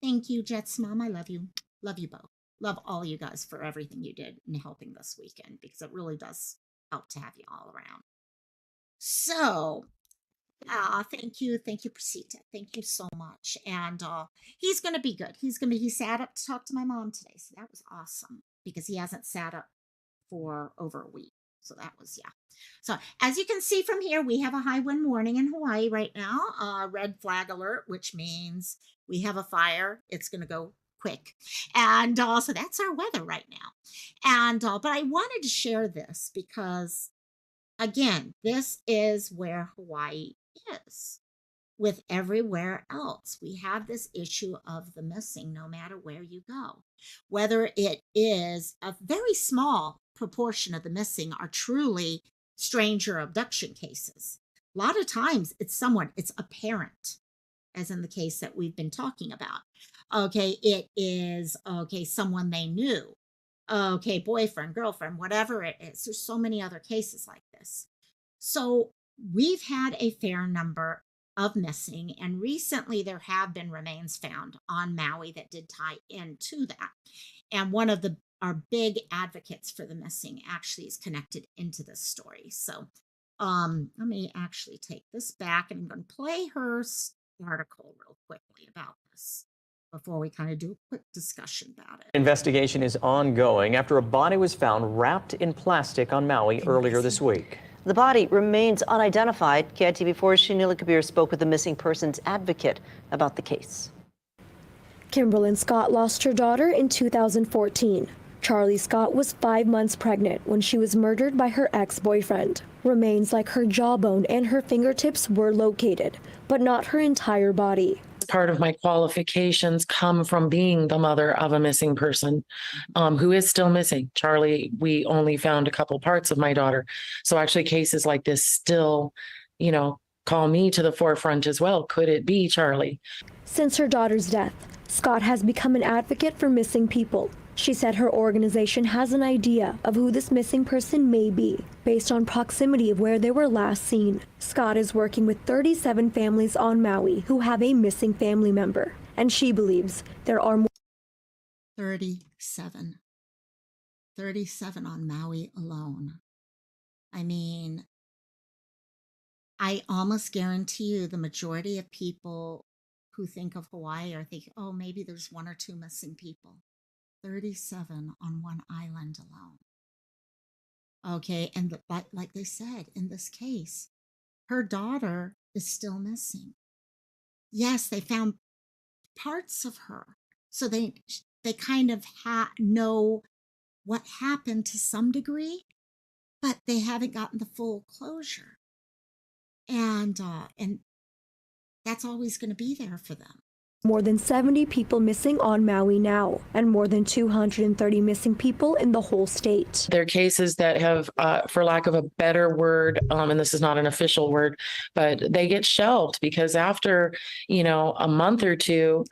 thank you, Jets Mom. I love you. Love you both. Love all you guys for everything you did in helping this weekend, because it really does help to have you all around. So thank you, Prasita. Thank you so much. And he's gonna be good. He sat up to talk to my mom today, so that was awesome, because he hasn't sat up for over a week. So that was, yeah. So as you can see from here, we have a high wind warning in Hawaii right now, red flag alert, which means we have a fire. It's gonna go quick. And so that's our weather right now. And but I wanted to share this because, again, this is where Hawaii is. With everywhere else, we have this issue of the missing no matter where you go. Whether it is a very small proportion of the missing are truly stranger abduction cases. A lot of times it's a parent, as in the case that we've been talking about. Okay, it is, someone they knew. Okay, boyfriend, girlfriend, whatever it is. There's so many other cases like this. So we've had a fair number of missing, and recently there have been remains found on Maui that did tie into that. And one of our big advocates for the missing actually is connected into this story. So let me actually take this back, and I'm going to play her article real quickly about this before we kind of do a quick discussion about it. Investigation is ongoing after a body was found wrapped in plastic on Maui earlier this week. The body remains unidentified. KITV4's Shanila Kabir spoke with the missing persons advocate about the case. Kimberlyn Scott lost her daughter in 2014. Charlie Scott was 5 months pregnant when she was murdered by her ex-boyfriend. Remains like her jawbone and her fingertips were located, but not her entire body. Part of my qualifications come from being the mother of a missing person who is still missing. Charlie, we only found a couple parts of my daughter. So actually cases like this still, call me to the forefront as well. Could it be Charlie? Since her daughter's death, Scott has become an advocate for missing people. She said her organization has an idea of who this missing person may be based on proximity of where they were last seen. Scott is working with 37 families on Maui who have a missing family member, and she believes there are more. 37. 37 on Maui alone. I mean, I almost guarantee you the majority of people who think of Hawaii are thinking, oh, maybe there's 1 or 2 missing people. 37 on one island alone. Okay, and like they said, in this case, her daughter is still missing. Yes, they found parts of her, so they kind of know what happened to some degree, but they haven't gotten the full closure, and that's always going to be there for them. More than 70 people missing on Maui now, and more than 230 missing people in the whole state. There are cases that have, for lack of a better word, and this is not an official word, but they get shelved because after, a month or two,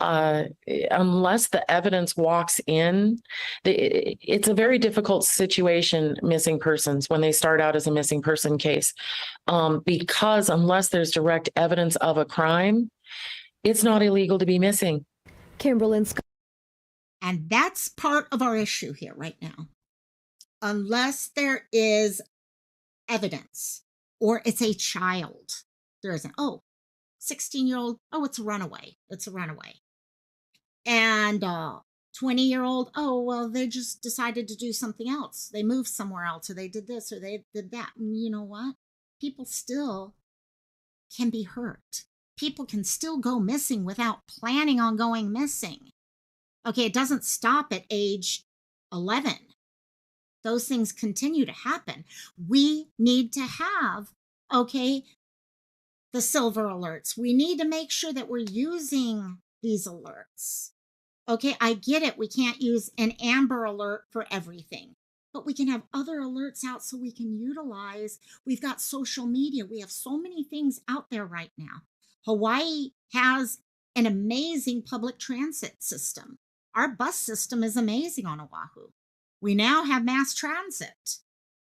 unless the evidence walks in, it's a very difficult situation, missing persons, when they start out as a missing person case, because unless there's direct evidence of a crime, it's not illegal to be missing. Kimberlyn Scott. And that's part of our issue here right now. Unless there is evidence or it's a child, there isn't. 16-year-old, it's a runaway. It's a runaway. And 20-year-old, well, they just decided to do something else. They moved somewhere else, or they did this, or they did that. And you know what? People still can be hurt. People can still go missing without planning on going missing. Okay, it doesn't stop at age 11. Those things continue to happen. We need to have, the silver alerts. We need to make sure that we're using these alerts. Okay, I get it. We can't use an amber alert for everything, but we can have other alerts out so we can utilize. We've got social media. We have so many things out there right now. Hawaii has an amazing public transit system. Our bus system is amazing on Oahu. We now have mass transit.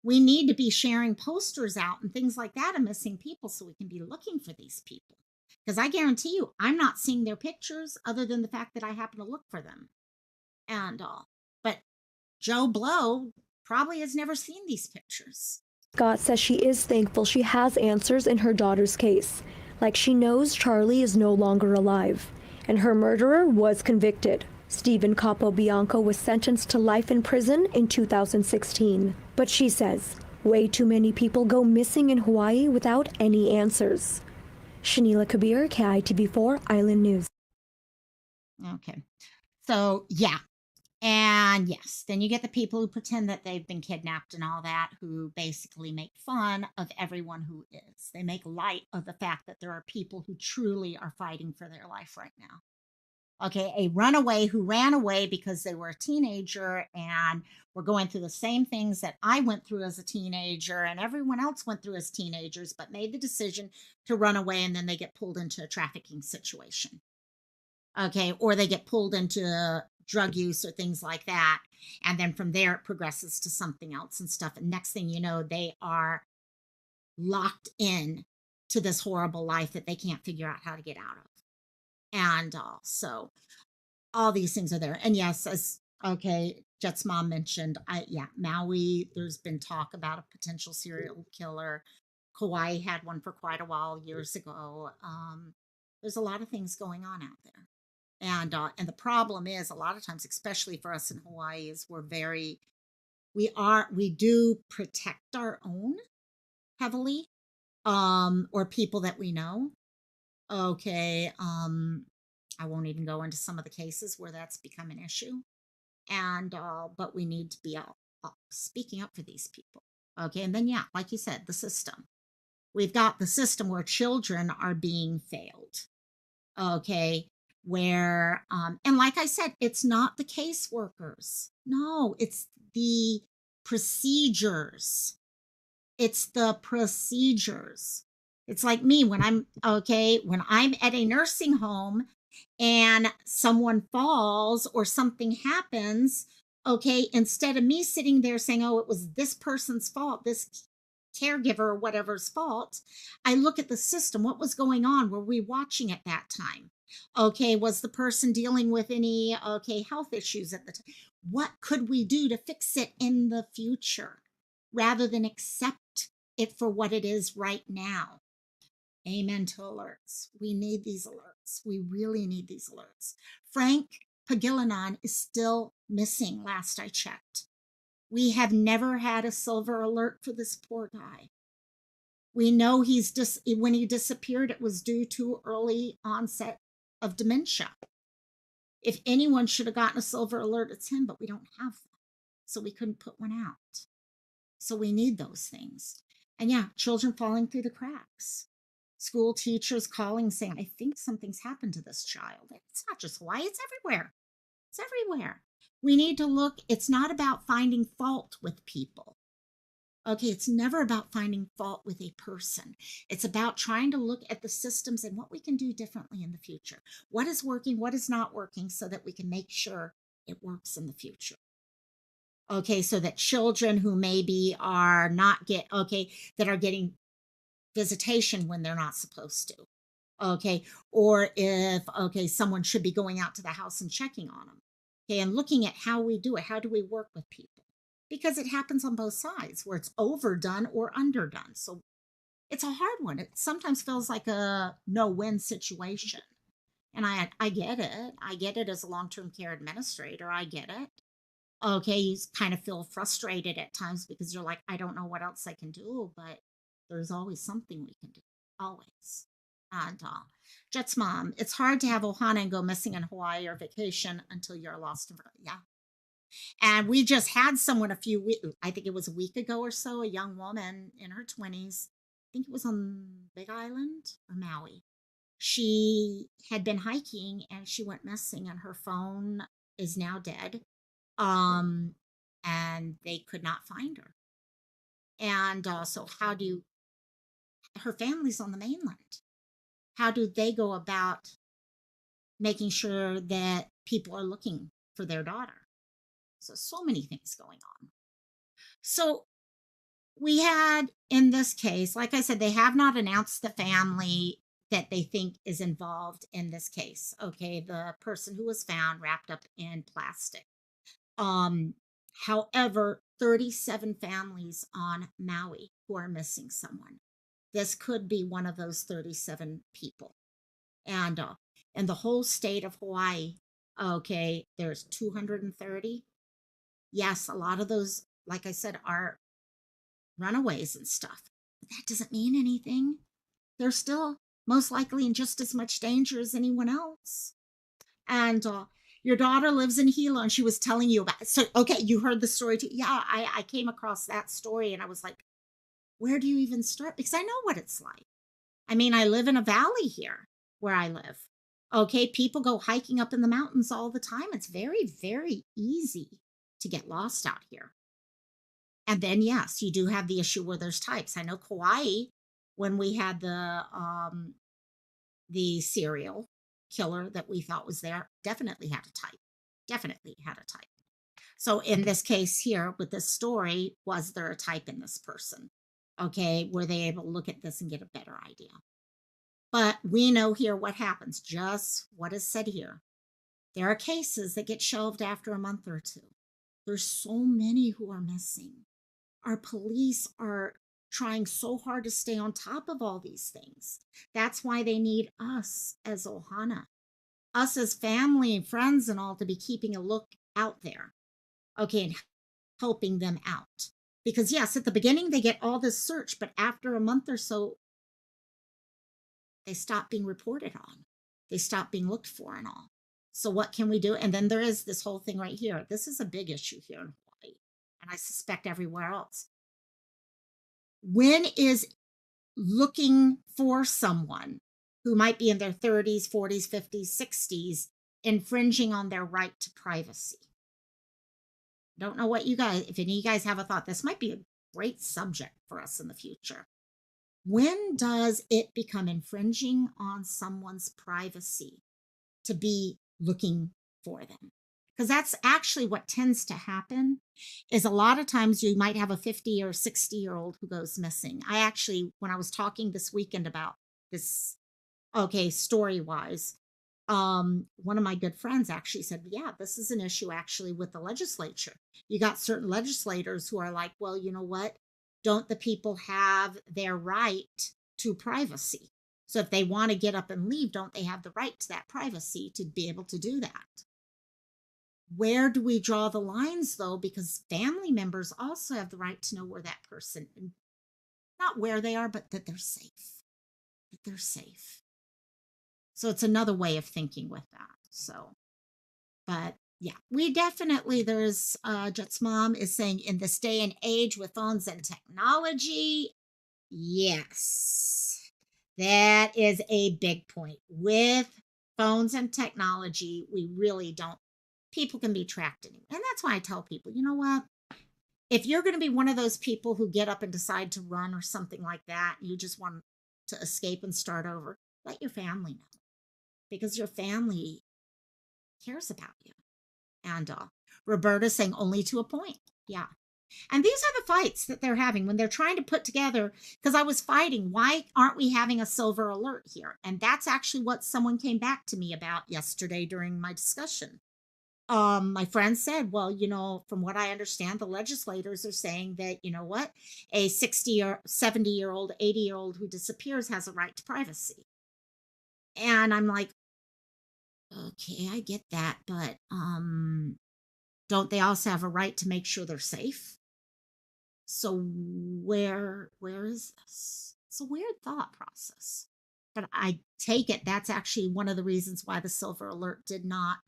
We need to be sharing posters out and things like that of missing people so we can be looking for these people. Because I guarantee you, I'm not seeing their pictures other than the fact that I happen to look for them. And but Joe Blow probably has never seen these pictures. Scott says she is thankful she has answers in her daughter's case. Like she knows Charlie is no longer alive, and her murderer was convicted. Stephen Capobianco was sentenced to life in prison in 2016. But she says way too many people go missing in Hawaii without any answers. Shanila Kabir, KITV4 Island News. Okay. So, yeah. And yes, then you get the people who pretend that they've been kidnapped and all that, who basically make fun of everyone who is. They make light of the fact that there are people who truly are fighting for their life right now. Okay, a runaway who ran away because they were a teenager and were going through the same things that I went through as a teenager and everyone else went through as teenagers, but made the decision to run away, and then they get pulled into a trafficking situation. Okay, or they get pulled into drug use or things like that. And then from there, it progresses to something else and stuff. And next thing you know, they are locked in to this horrible life that they can't figure out how to get out of. And so all these things are there. And yes, as Jet's mom mentioned, Maui, there's been talk about a potential serial killer. Kauai had one for quite a while years ago. There's a lot of things going on out there. And the problem is, a lot of times, especially for us in Hawaii, is we do protect our own heavily, or people that we know. Okay, I won't even go into some of the cases where that's become an issue, and but we need to be out speaking up for these people. Okay, and then like you said, the system. We've got the system where children are being failed. Okay, where and like I said, it's not the caseworkers. No, it's the procedures. It's the procedures. It's like me when I'm at a nursing home and someone falls or something happens, instead of me sitting there saying, oh, it was this person's fault, this caregiver or whatever's fault. I look at the system. What was going on? Were we watching at that time? Okay, was the person dealing with any health issues at the time? What could we do to fix it in the future rather than accept it for what it is right now? Amen to alerts. We need these alerts. We really need these alerts. Frank Pagilinan is still missing, last I checked. We have never had a silver alert for this poor guy. We know when he disappeared, it was due to early onset of dementia. If anyone should have gotten a silver alert, it's him, but we don't have them. So we couldn't put one out. So we need those things. And yeah, children falling through the cracks. School teachers calling saying, I think something's happened to this child. It's not just Hawaii, it's everywhere. It's everywhere. We need to look, it's not about finding fault with people. Okay, it's never about finding fault with a person. It's about trying to look at the systems and what we can do differently in the future. What is working, what is not working, so that we can make sure it works in the future. Okay, so that children who maybe are that are getting visitation when they're not supposed to. Okay, or if, someone should be going out to the house and checking on them. Okay, and looking at how we do it. How do we work with people? Because it happens on both sides, where it's overdone or underdone. So it's a hard one. It sometimes feels like a no-win situation. And I get it. I get it as a long-term care administrator. I get it. Okay, you kind of feel frustrated at times because you're like, I don't know what else I can do, but there's always something we can do. Always. And Jet's mom, it's hard to have Ohana and go missing in Hawaii or vacation until you're lost and forgotten. Yeah. And we just had someone I think it was a week ago or so, a young woman in her 20s. I think it was on Big Island or Maui. She had been hiking and she went missing, and her phone is now dead. And they could not find her. And so her family's on the mainland. How do they go about making sure that people are looking for their daughter? So many things going on. So we had, in this case, like I said, they have not announced the family that they think is involved in this case. Okay, the person who was found wrapped up in plastic. However, 37 families on Maui who are missing someone. This could be one of those 37 people. And in the whole state of Hawaii, there's 230. Yes, a lot of those, like I said, are runaways and stuff. But that doesn't mean anything. They're still most likely in just as much danger as anyone else. And your daughter lives in Hilo, and she was telling you about it. So, you heard the story too. Yeah, I came across that story, and I was like, where do you even start? Because I know what it's like. I mean, I live in a valley here where I live. Okay, people go hiking up in the mountains all the time. It's very, very easy to get lost out here. And then, yes, you do have the issue where there's types. I know Kauai, when we had the serial killer that we thought was there, definitely had a type. Definitely had a type. So in this case here, with this story, was there a type in this person? Okay, were they able to look at this and get a better idea? But we know here what happens, just what is said here. There are cases that get shelved after a month or two. There's so many who are missing. Our police are trying so hard to stay on top of all these things. That's why they need us as Ohana, us as family and friends and all, to be keeping a look out there. Okay, and helping them out. Because yes, at the beginning they get all this search, but after a month or so, they stop being reported on. They stop being looked for and all. So what can we do? And then there is this whole thing right here. This is a big issue here in Hawaii, and I suspect everywhere else. When is looking for someone who might be in their 30s, 40s, 50s, 60s infringing on their right to privacy? Don't know what you guys, if any of you guys have a thought, this might be a great subject for us in the future. When does it become infringing on someone's privacy to be looking for them? Because that's actually what tends to happen is a lot of times you might have a 50 or 60-year-old who goes missing. I actually, when I was talking this weekend about this, okay, story-wise, one of my good friends actually said, yeah, this is an issue actually with the legislature. You got certain legislators who are like, well, you know what? Don't the people have their right to privacy? So if they want to get up and leave, don't they have the right to that privacy to be able to do that? Where do we draw the lines, though? Because family members also have the right to know where that person, not where they are, but that they're safe. That they're safe. So it's another way of thinking with that. So, but yeah, we definitely, there's, Jet's mom is saying in this day and age with phones and technology, yes, that is a big point. With phones and technology, we really don't, people can be tracked anywhere. And that's why I tell people, you know what? If you're going to be one of those people who get up and decide to run or something like that, you just want to escape and start over, let your family know. Because your family cares about you. And Roberta's saying only to a point. Yeah. And these are the fights that they're having when they're trying to put together, because I was fighting, why aren't we having a silver alert here? And that's actually what someone came back to me about yesterday during my discussion. My friend said, well, you know, from what I understand, the legislators are saying that, you know what, a 60 or 70-year-old, 80-year-old who disappears has a right to privacy. And I'm like, okay, I get that, but don't they also have a right to make sure they're safe? So where is this? It's a weird thought process. But I take it that's actually one of the reasons why the silver alert did not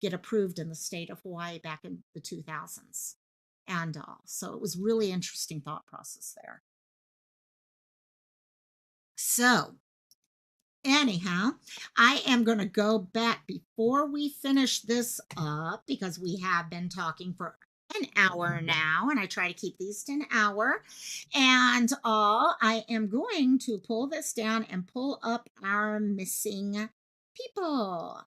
get approved in the state of Hawaii back in the 2000s. And so it was really interesting thought process there. So anyhow, I am going to go back before we finish this up because we have been talking for an hour now, and I try to keep these to an hour. And I am going to pull this down and pull up our missing people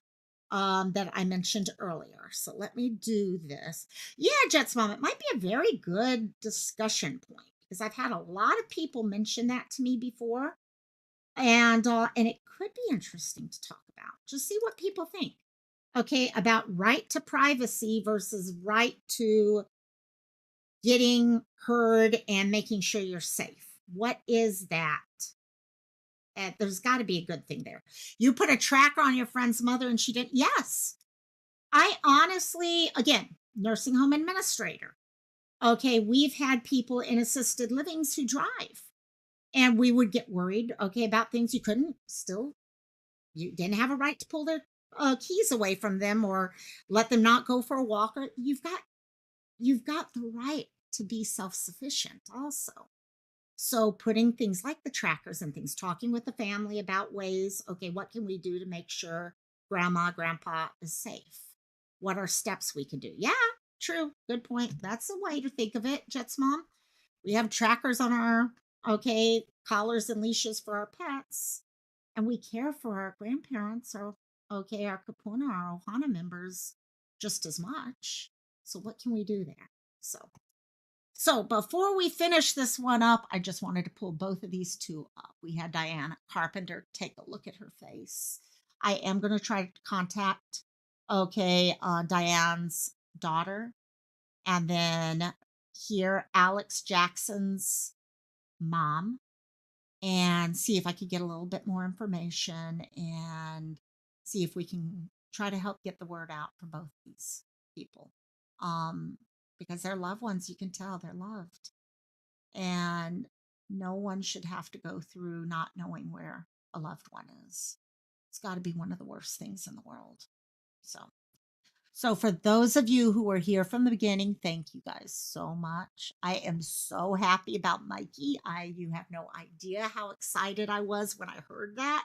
that I mentioned earlier. So let me do this. Yeah, Jet's mom, it might be a very good discussion point because I've had a lot of people mention that to me before. And it could be interesting to talk about. Just see what people think. Okay, about right to privacy versus right to getting heard and making sure you're safe. What is that? There's got to be a good thing there. You put a tracker on your friend's mother and she didn't. Yes. I honestly, again, nursing home administrator. Okay, we've had people in assisted livings who drive. And we would get worried, okay, about things you didn't have a right to pull their keys away from them or let them not go for a walk. Or you've got the right to be self-sufficient also. So putting things like the trackers and things, talking with the family about ways, okay, what can we do to make sure grandma, grandpa is safe? What are steps we can do? Yeah, true. Good point. That's the way to think of it, Jet's mom. We have trackers on our collars and leashes for our pets, and we care for our grandparents or our kapuna, our ohana members just as much. So what can we do there? So before we finish this one up, I just wanted to pull both of these two up. We had Diana Carpenter take a look at her face. I am going to try to contact Diane's daughter, and then here Alex Jackson's mom, and see if I could get a little bit more information and see if we can try to help get the word out for both these people. Because they're loved ones, you can tell they're loved. And no one should have to go through not knowing where a loved one is. It's got to be one of the worst things in the world. So for those of you who were here from the beginning, thank you guys so much. I am so happy about Mikey. You have no idea how excited I was when I heard that.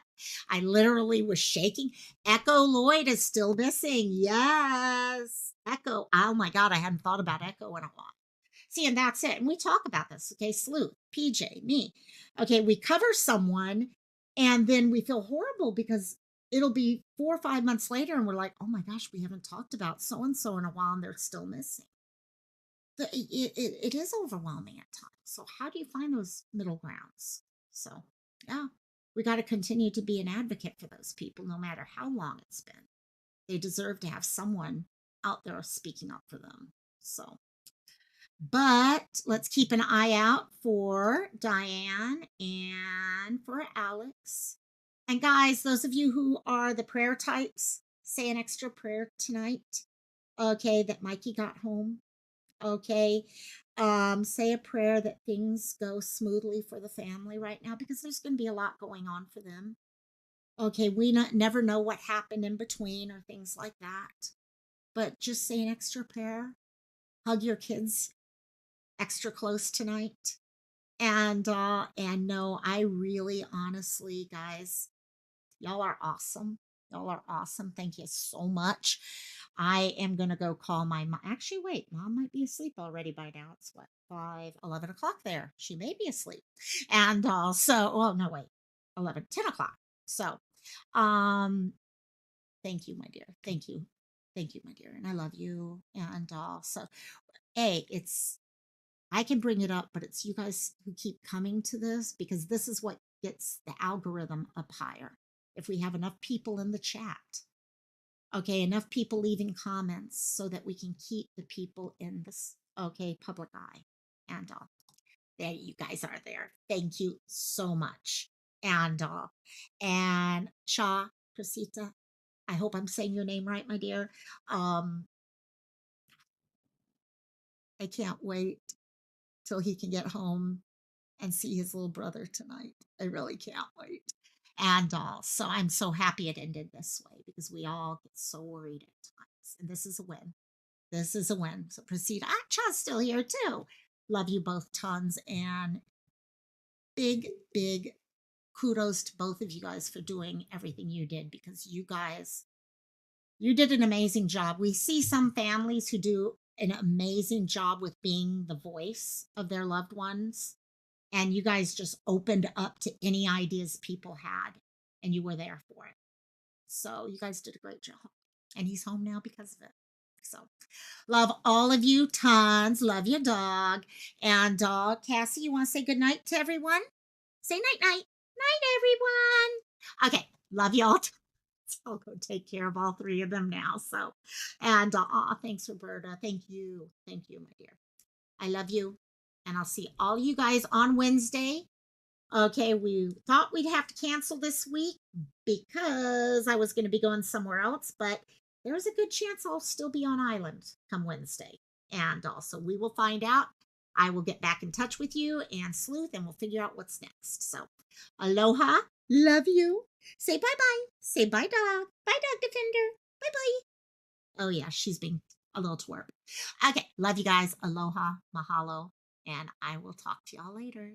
I literally was shaking. Echo Lloyd is still missing. Yes. Echo. Oh my God, I hadn't thought about Echo in a while. See, and that's it. And we talk about this, okay? Sleuth, PJ, me. Okay, we cover someone and then we feel horrible because it'll be 4 or 5 months later and we're like, oh my gosh, we haven't talked about so and so in a while and they're still missing. It is overwhelming at times. So how do you find those middle grounds? So yeah, we got to continue to be an advocate for those people no matter how long it's been. They deserve to have someone out there speaking up for them. So, but let's keep an eye out for Diane and for Alex. And guys, those of you who are the prayer types, say an extra prayer tonight. Okay, that Mikey got home. Okay, say a prayer that things go smoothly for the family right now, because there's going to be a lot going on for them. Okay, we never know what happened in between or things like that. But just say an extra prayer. Hug your kids extra close tonight. And no, I really, honestly, guys, y'all are awesome. Y'all are awesome. Thank you so much. I am going to go call my mom. Actually, wait, mom might be asleep already by now. It's what, 11 o'clock there. She may be asleep. And well, no, wait, 10 o'clock. So, thank you, my dear. Thank you. Thank you, my dear. And I love you. And so, hey, I can bring it up, but it's you guys who keep coming to this, because this is what gets the algorithm up higher. If we have enough people in the chat, okay, enough people leaving comments so that we can keep the people in this, okay, public eye. And there you guys are there. Thank you so much. And Cha, Prasita, I hope I'm saying your name right, my dear. I can't wait till he can get home and see his little brother tonight. I really can't wait. And so I'm so happy it ended this way, because we all get so worried at times. And this is a win. This is a win. So proceed. Cha's still here too. Love you both tons. And big, big kudos to both of you guys for doing everything you did, because you guys, you did an amazing job. We see some families who do an amazing job with being the voice of their loved ones. And you guys just opened up to any ideas people had, and you were there for it. So you guys did a great job. And he's home now because of it. So love all of you tons. Love your dog. And Cassie, you want to say good night to everyone? Say night, night. Night, everyone. Okay. Love y'all. I'll go take care of all three of them now. So, and thanks, Roberta. Thank you. Thank you, my dear. I love you. And I'll see all you guys on Wednesday. Okay, we thought we'd have to cancel this week because I was going to be going somewhere else, but there's a good chance I'll still be on island come Wednesday. And also, we will find out. I will get back in touch with you and Sleuth, and we'll figure out what's next. So, aloha. Love you. Say bye-bye. Say bye, dog. Bye, dog defender. Bye-bye. Oh, yeah, she's being a little twerp. Okay, love you guys. Aloha. Mahalo. And I will talk to y'all later.